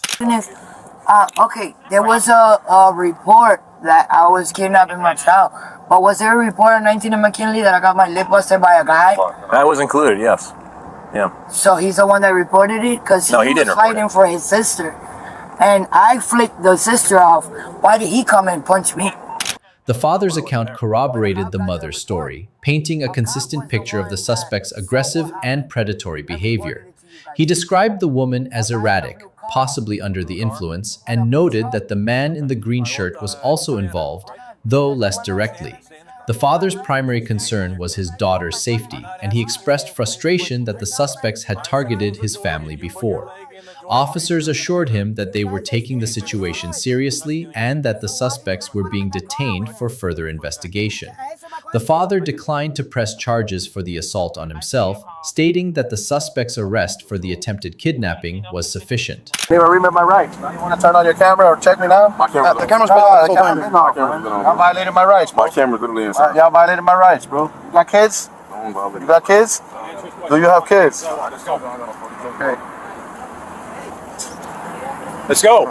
Okay, there was a report that I was kidnapping my child, but was there a report on 19 and McKinley that I got my lip busted by a guy? That was included, yes. Yeah. So he's the one that reported it? Because he didn't was report fighting for his sister. And I flicked the sister off. Why did he come and punch me? The father's account corroborated the mother's story, painting a consistent picture of the suspect's aggressive and predatory behavior. He described the woman as erratic, possibly under the influence, and noted that the man in the green shirt was also involved, though less directly. The father's primary concern was his daughter's safety, and he expressed frustration that the suspects had targeted his family before. Officers assured him that they were taking the situation seriously and that the suspects were being detained for further investigation. The father declined to press charges for the assault on himself, stating that the suspect's arrest for the attempted kidnapping was sufficient. Hey, remember my rights. You want to turn on your camera or check me now? My camera. The camera's been on. The camera's been on. Y'all violated my rights, bro. My camera's literally inside. Y'all violated my rights, bro. You got kids? You got kids? Do you have kids? Okay. Let's go.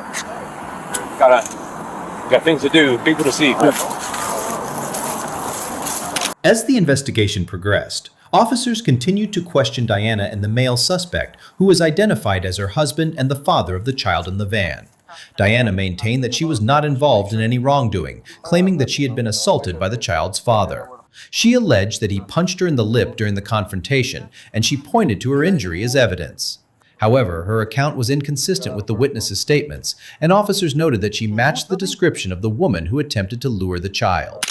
Got things to do, people to see. As the investigation progressed, officers continued to question Diana and the male suspect, who was identified as her husband and the father of the child in the van. Diana maintained that she was not involved in any wrongdoing, claiming that she had been assaulted by the child's father. She alleged that he punched her in the lip during the confrontation, and she pointed to her injury as evidence. However, her account was inconsistent with the witness's statements, and officers noted that she matched the description of the woman who attempted to lure the child.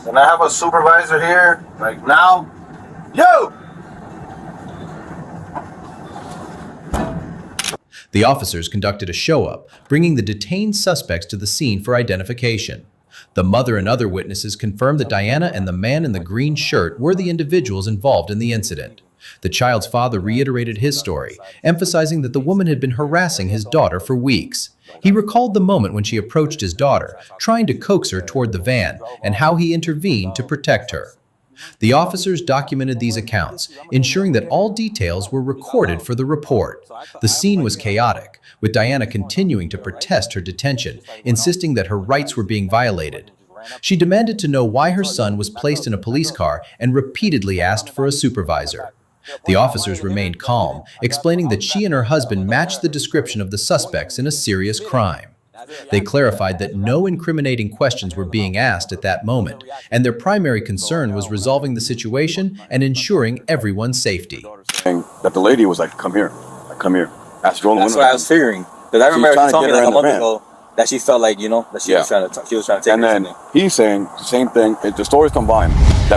Can I have a supervisor here, like now? Yo! The officers conducted a show-up, bringing the detained suspects to the scene for identification. The mother and other witnesses confirmed that Diana and the man in the green shirt were the individuals involved in the incident. The child's father reiterated his story, emphasizing that the woman had been harassing his daughter for weeks. He recalled the moment when she approached his daughter, trying to coax her toward the van, and how he intervened to protect her. The officers documented these accounts, ensuring that all details were recorded for the report. The scene was chaotic, with Diana continuing to protest her detention, insisting that her rights were being violated. She demanded to know why her son was placed in a police car and repeatedly asked for a supervisor. The officers remained calm, explaining that she and her husband matched the description of the suspects in a serious crime. They clarified that no incriminating questions were being asked at that moment, and their primary concern was resolving the situation and ensuring everyone's safety. That the lady was like, come here. That's what I was figuring. Because I remember she told me like a month ago that she felt like, that she was trying to take and then he's saying the same thing. The stories combined.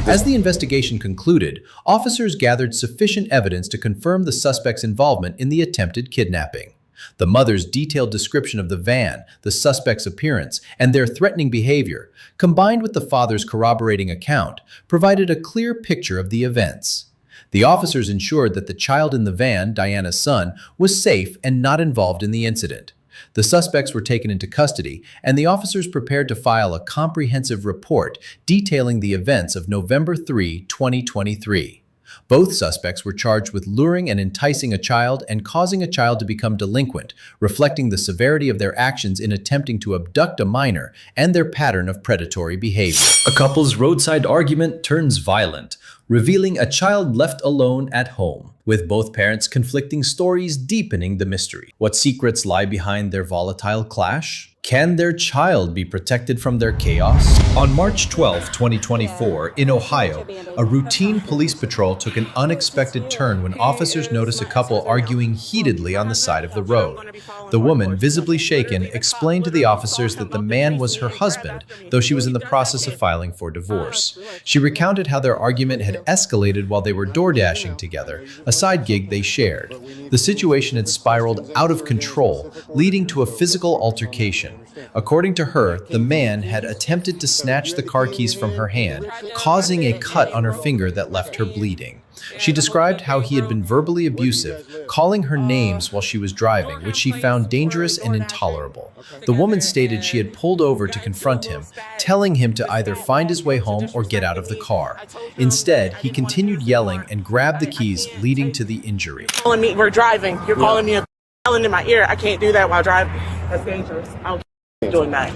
As the investigation concluded, officers gathered sufficient evidence to confirm the suspect's involvement in the attempted kidnapping. The mother's detailed description of the van, the suspect's appearance, and their threatening behavior, combined with the father's corroborating account, provided a clear picture of the events. The officers ensured that the child in the van, Diana's son, was safe and not involved in the incident. The suspects were taken into custody, and the officers prepared to file a comprehensive report detailing the events of November 3, 2023. Both suspects were charged with luring and enticing a child and causing a child to become delinquent, reflecting the severity of their actions in attempting to abduct a minor and their pattern of predatory behavior. A couple's roadside argument turns violent, revealing a child left alone at home, with both parents' conflicting stories deepening the mystery. What secrets lie behind their volatile clash? Can their child be protected from their chaos? On March 12, 2024, in Ohio, a routine police patrol took an unexpected turn when officers noticed a couple arguing heatedly on the side of the road. The woman, visibly shaken, explained to the officers that the man was her husband, though she was in the process of filing for divorce. She recounted how their argument had escalated while they were door dashing together, a side gig they shared. The situation had spiraled out of control, leading to a physical altercation. According to her, the man had attempted to snatch the car keys from her hand, causing a cut on her finger that left her bleeding. She described how he had been verbally abusive, calling her names while she was driving, which she found dangerous and intolerable. The woman stated she had pulled over to confront him, telling him to either find his way home or get out of the car. Instead, he continued yelling and grabbed the keys, leading to the injury. Calling me, we're driving. You're calling me a yelling in my ear. I can't do that while driving. That's dangerous. I don't keep doing that.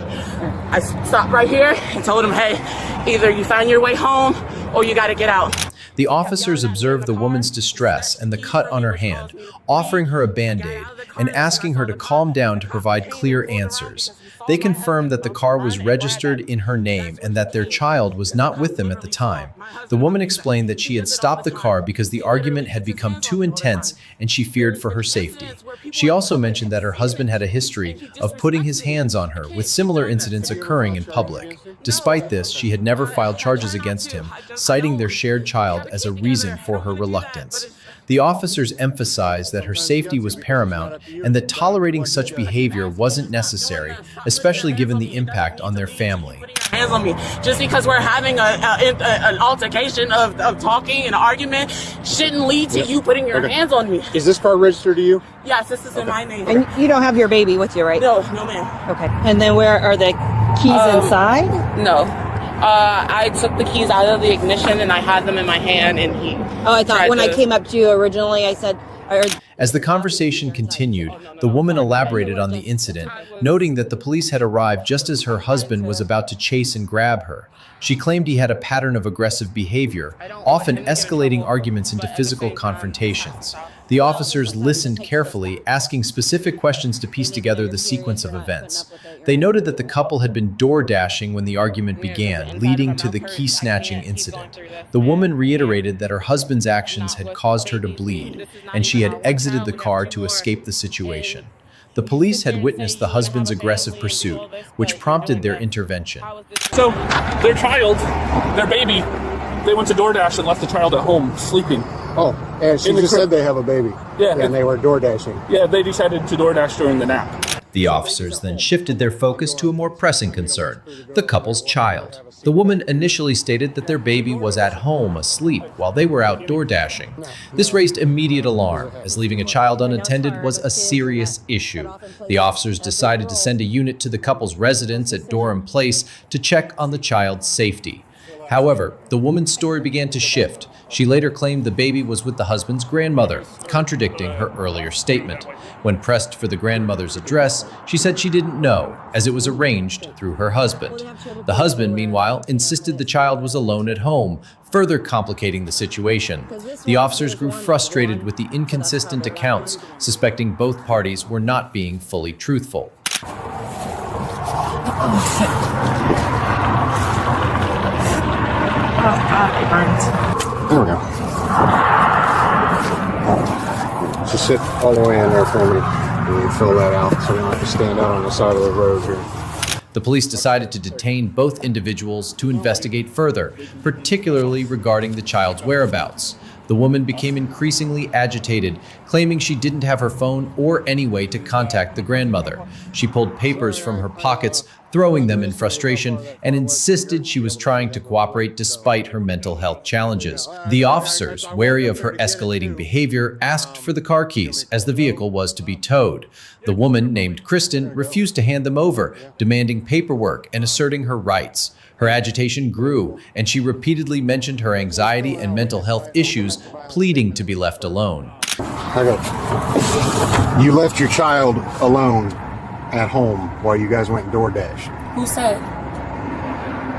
I stopped right here and told him, hey, either you find your way home or you got to get out. The officers observed the woman's distress and the cut on her hand, offering her a Band-Aid and asking her to calm down to provide clear answers. They confirmed that the car was registered in her name and that their child was not with them at the time. The woman explained that she had stopped the car because the argument had become too intense and she feared for her safety. She also mentioned that her husband had a history of putting his hands on her, with similar incidents occurring in public. Despite this, she had never filed charges against him, citing their shared child as a reason for her reluctance. The officers emphasized that her safety was paramount and that tolerating such behavior wasn't necessary, especially given the impact on their family. Hands on me. Just because we're having an altercation of talking, an argument, shouldn't lead to you putting your hands on me. Is this car registered to you? Yes, this is in my name. And you don't have your baby with you, right? No, no ma'am. Okay. And then where are the keys inside? No. I took the keys out of the ignition and I had them in my hand and he... Oh, I thought when I came up to you originally, I said... As the conversation continued, the woman elaborated on the incident, noting that the police had arrived just as her husband was about to chase and grab her. She claimed he had a pattern of aggressive behavior, often escalating arguments into physical confrontations. The officers listened carefully, asking specific questions to piece together the sequence of events. They noted that the couple had been door dashing when the argument began, leading to the key snatching incident. The woman reiterated that her husband's actions had caused her to bleed, and she had exited the car to escape the situation. The police had witnessed the husband's aggressive pursuit, which prompted their intervention. So, their child, their baby, they went to DoorDash and left the child at home sleeping. Oh, and she just said they have a baby. Yeah. And they were door dashing. Yeah, they decided to DoorDash during the nap. The officers then shifted their focus to a more pressing concern, the couple's child. The woman initially stated that their baby was at home asleep while they were out door dashing. This raised immediate alarm, as leaving a child unattended was a serious issue. The officers decided to send a unit to the couple's residence at Durham Place to check on the child's safety. However, the woman's story began to shift. She later claimed the baby was with the husband's grandmother, contradicting her earlier statement. When pressed for the grandmother's address, she said she didn't know, as it was arranged through her husband. The husband, meanwhile, insisted the child was alone at home, further complicating the situation. The officers grew frustrated with the inconsistent accounts, suspecting both parties were not being fully truthful. There we go. Just sit all the way in there for me and fill that out so we don't have to stand out on the side of the road here. The police decided to detain both individuals to investigate further, particularly regarding the child's whereabouts. The woman became increasingly agitated, claiming she didn't have her phone or any way to contact the grandmother. She pulled papers from her pockets, throwing them in frustration, and insisted she was trying to cooperate despite her mental health challenges. The officers, wary of her escalating behavior, asked for the car keys, as the vehicle was to be towed. The woman, named Kristen, refused to hand them over, demanding paperwork and asserting her rights. Her agitation grew, and she repeatedly mentioned her anxiety and mental health issues, pleading to be left alone. You left your child alone at home while you guys went DoorDash. Who said?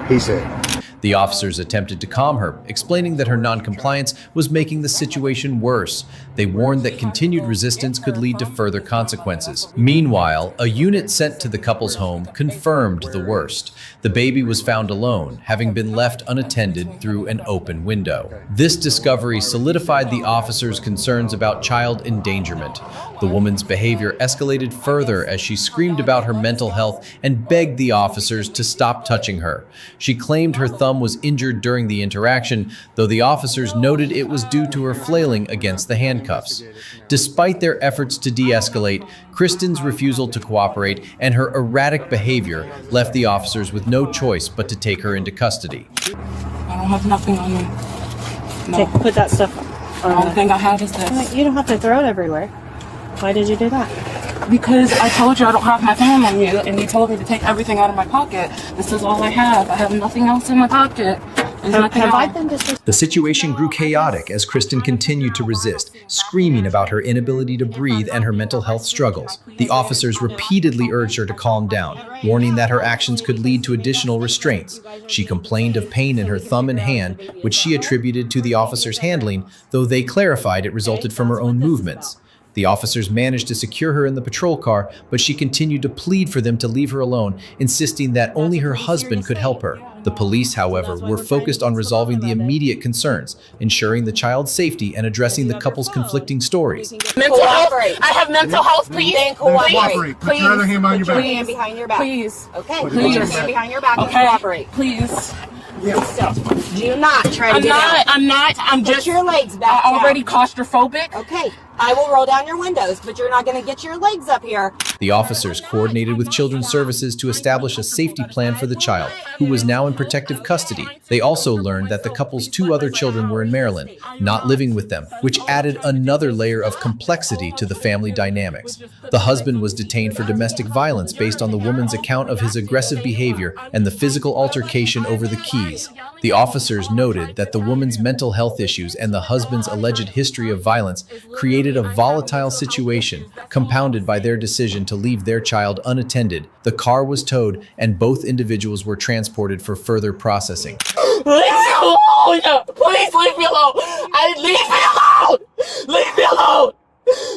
He said. The officers attempted to calm her, explaining that her noncompliance was making the situation worse. They warned that continued resistance could lead to further consequences. Meanwhile, a unit sent to the couple's home confirmed the worst. The baby was found alone, having been left unattended through an open window. This discovery solidified the officers' concerns about child endangerment. The woman's behavior escalated further as she screamed about her mental health and begged the officers to stop touching her. She claimed her thumb was injured during the interaction, though the officers noted it was due to her flailing against the handcuffs. Despite their efforts to de-escalate, Kristen's refusal to cooperate and her erratic behavior left the officers with no choice but to take her into custody. I don't have nothing on me. No. Put that stuff The only thing I have is this. You don't have to throw it everywhere. Why did you do that? Because I told you I don't have my phone on you, and you told me to take everything out of my pocket. This is all I have. I have nothing else in my pocket. The situation grew chaotic as Kristen continued to resist, screaming about her inability to breathe and her mental health struggles. The officers repeatedly urged her to calm down, warning that her actions could lead to additional restraints. She complained of pain in her thumb and hand, which she attributed to the officers' handling, though they clarified it resulted from her own movements. The officers managed to secure her in the patrol car, but she continued to plead for them to leave her alone, insisting that only her husband could help her. The police, however, were focused on resolving the immediate concerns, ensuring the child's safety and addressing the couple's conflicting stories. Mental health. I have mental health, please. Cooperate. Please. Put your hand behind your back. Please. Okay. Please. Put your hand behind your back and cooperate. Please. So, do not try to get out. I'm just. Put your legs back. Already claustrophobic. Okay. I will roll down your windows, but you're not going to get your legs up here. The officers coordinated with Children's Services to establish a safety plan for the child, who was now in protective custody. They also learned that the couple's 2 other children were in Maryland, not living with them, which added another layer of complexity to the family dynamics. The husband was detained for domestic violence based on the woman's account of his aggressive behavior and the physical altercation over the keys. The officers noted that the woman's mental health issues and the husband's alleged history of violence created a volatile situation, compounded by their decision to leave their child unattended. The car was towed, and both individuals were transported for further processing. Leave me alone! Please leave me alone! Leave me alone! Leave me alone!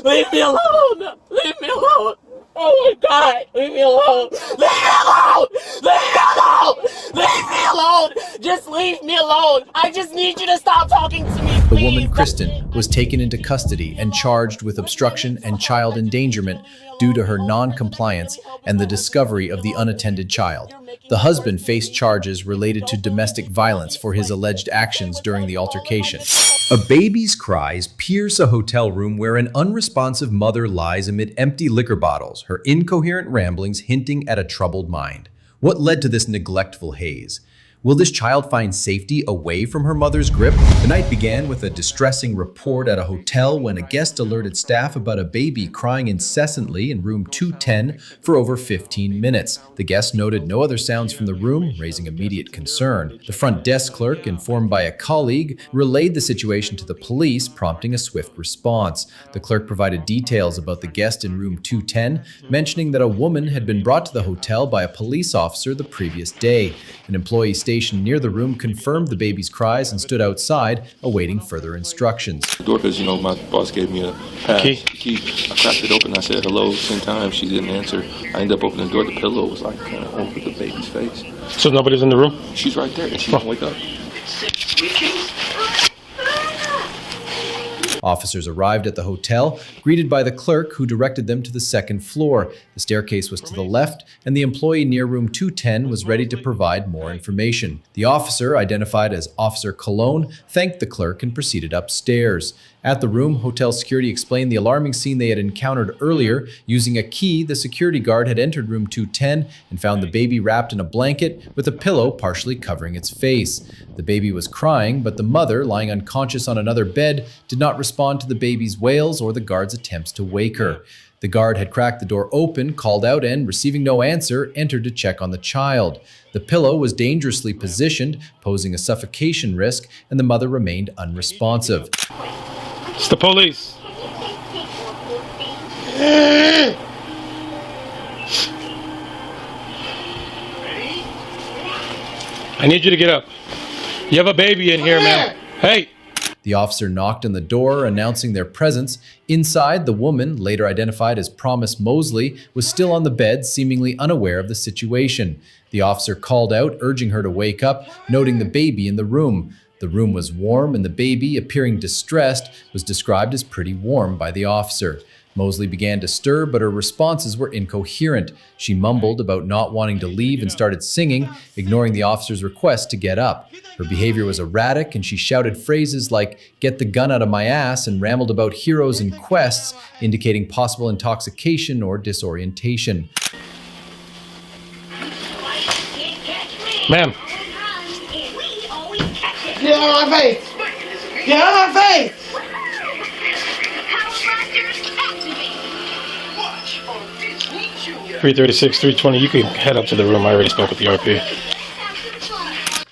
Leave me alone! Leave me alone! Oh my God! Leave me alone! Leave me alone! Leave me alone! Leave me alone! Just leave me alone! I just need you to stop talking to me, please. The woman, Kristen, was taken into custody and charged with obstruction and child endangerment due to her non-compliance and the discovery of the unattended child. The husband faced charges related to domestic violence for his alleged actions during the altercation. A baby's cries pierce a hotel room where an unresponsive mother lies amid empty liquor bottles, her incoherent ramblings hinting at a troubled mind. What led to this neglectful haze? Will this child find safety away from her mother's grip? The night began with a distressing report at a hotel when a guest alerted staff about a baby crying incessantly in room 210 for over 15 minutes. The guest noted no other sounds from the room, raising immediate concern. The front desk clerk, informed by a colleague, relayed the situation to the police, prompting a swift response. The clerk provided details about the guest in room 210, mentioning that a woman had been brought to the hotel by a police officer the previous day. An employee stationed near the room confirmed the baby's cries and stood outside, awaiting further instructions. The door, because, my boss gave me a pass, key. I cracked it open. I said hello 10 times. She didn't answer. I ended up opening the door. The pillow was like kind of over the baby's face. So nobody's in the room? She's right there, and she didn't wake up. Officers arrived at the hotel, greeted by the clerk who directed them to the second floor. The staircase was to the left, and the employee near room 210 was ready to provide more information. The officer, identified as Officer Cologne, thanked the clerk and proceeded upstairs. At the room, hotel security explained the alarming scene they had encountered earlier. Using a key, the security guard had entered room 210 and found the baby wrapped in a blanket with a pillow partially covering its face. The baby was crying, but the mother, lying unconscious on another bed, did not respond to the baby's wails or the guard's attempts to wake her. The guard had cracked the door open, called out, and, receiving no answer, entered to check on the child. The pillow was dangerously positioned, posing a suffocation risk, and the mother remained unresponsive. It's the police. I need you to get up. You have a baby in here, man. Hey! The officer knocked on the door, announcing their presence. Inside, the woman, later identified as Promise Mosley, was still on the bed, seemingly unaware of the situation. The officer called out, urging her to wake up, noting the baby in the room. The room was warm, and the baby, appearing distressed, was described as pretty warm by the officer. Mosley began to stir, but her responses were incoherent. She mumbled about not wanting to leave and started singing, ignoring the officer's request to get up. Her behavior was erratic, and she shouted phrases like, "Get the gun out of my ass," and rambled about heroes and quests, indicating possible intoxication or disorientation. Ma'am. Get out of my face! Get out of my face! 336, 320, you can head up to the room. I already spoke with the RP.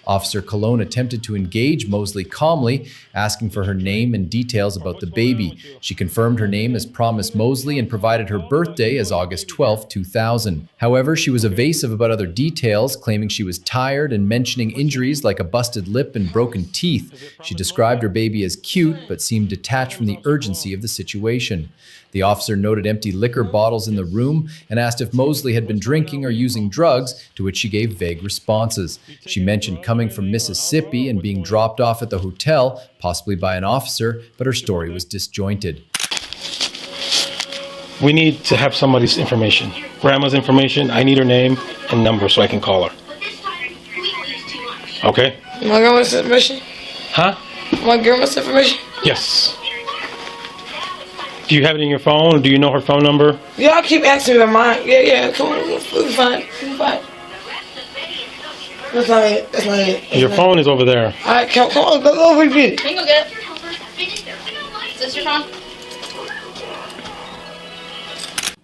Officer Colon attempted to engage Mosley calmly, asking for her name and details about the baby. She confirmed her name as Promise Mosley and provided her birthday as August 12, 2000. However, she was evasive about other details, claiming she was tired and mentioning injuries like a busted lip and broken teeth. She described her baby as cute, but seemed detached from the urgency of the situation. The officer noted empty liquor bottles in the room and asked if Mosley had been drinking or using drugs, to which she gave vague responses. She mentioned coming from Mississippi and being dropped off at the hotel, possibly by an officer, but her story was disjointed. We need to have somebody's information. Grandma's information. I need her name and number so I can call her. Okay? My grandma's information? Huh? My grandma's information? Yes. Do you have it in your phone, or do you know her phone number? Y'all keep asking me about mine. Yeah, come on, we'll be fine. We'll be fine. That's not it. That's not it. Your phone is over there. Alright, come on, go over and get it. Can you go get it? Is this your phone?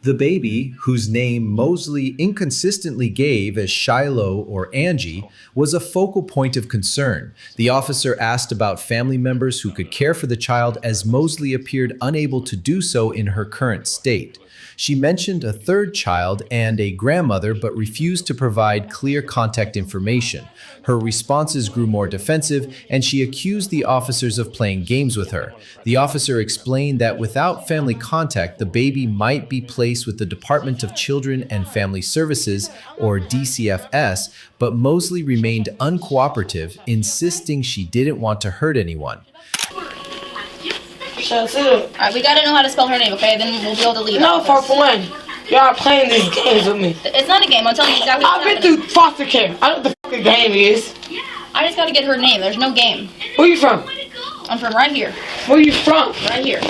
The baby, whose name Mosley inconsistently gave as Shiloh or Angie, was a focal point of concern. The officer asked about family members who could care for the child, as Mosley appeared unable to do so in her current state. She mentioned a third child and a grandmother, but refused to provide clear contact information. Her responses grew more defensive, and she accused the officers of playing games with her. The officer explained that without family contact, the baby might be placed with the Department of Children and Family Services, or DCFS, but Mosley remained uncooperative, insisting she didn't want to hurt anyone. Alright, we gotta know how to spell her name, okay? Then we'll be able to leave. No, for one. Y'all playing these games with me. It's not a game. I'm telling you exactly I've been through foster care. I know what the fucking game is. I just gotta get her name. There's no game. Where you from? I'm from right here. Where you from? Right here.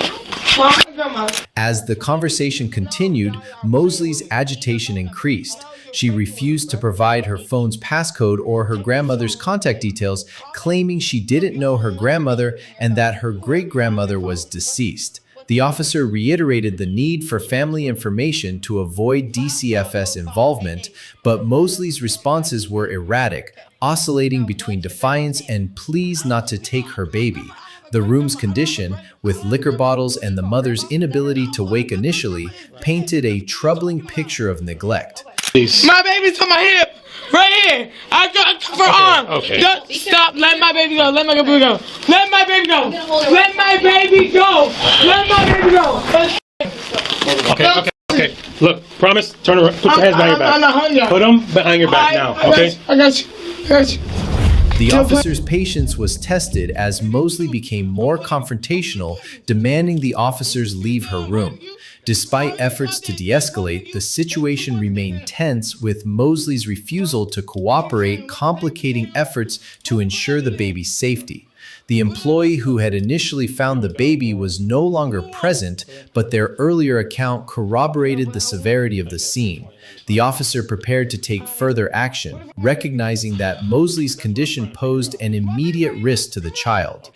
As the conversation continued, Mosley's agitation increased. She refused to provide her phone's passcode or her grandmother's contact details, claiming she didn't know her grandmother and that her great-grandmother was deceased. The officer reiterated the need for family information to avoid DCFS involvement, but Mosley's responses were erratic, oscillating between defiance and pleas not to take her baby. The room's condition, with liquor bottles and the mother's inability to wake initially, painted a troubling picture of neglect. My baby's on my hip, right here. I got for arm. Okay. Stop. Let my baby go. Let my baby go. Let my baby go. Let my baby go. Let my baby go. Okay. Look, promise. Turn around. Put your hands behind your back. Put them behind your back now. Okay. I got you. The officer's patience was tested as Mosley became more confrontational, demanding the officers leave her room. Despite efforts to de-escalate, the situation remained tense, with Mosley's refusal to cooperate complicating efforts to ensure the baby's safety. The employee who had initially found the baby was no longer present, but their earlier account corroborated the severity of the scene. The officer prepared to take further action, recognizing that Mosley's condition posed an immediate risk to the child.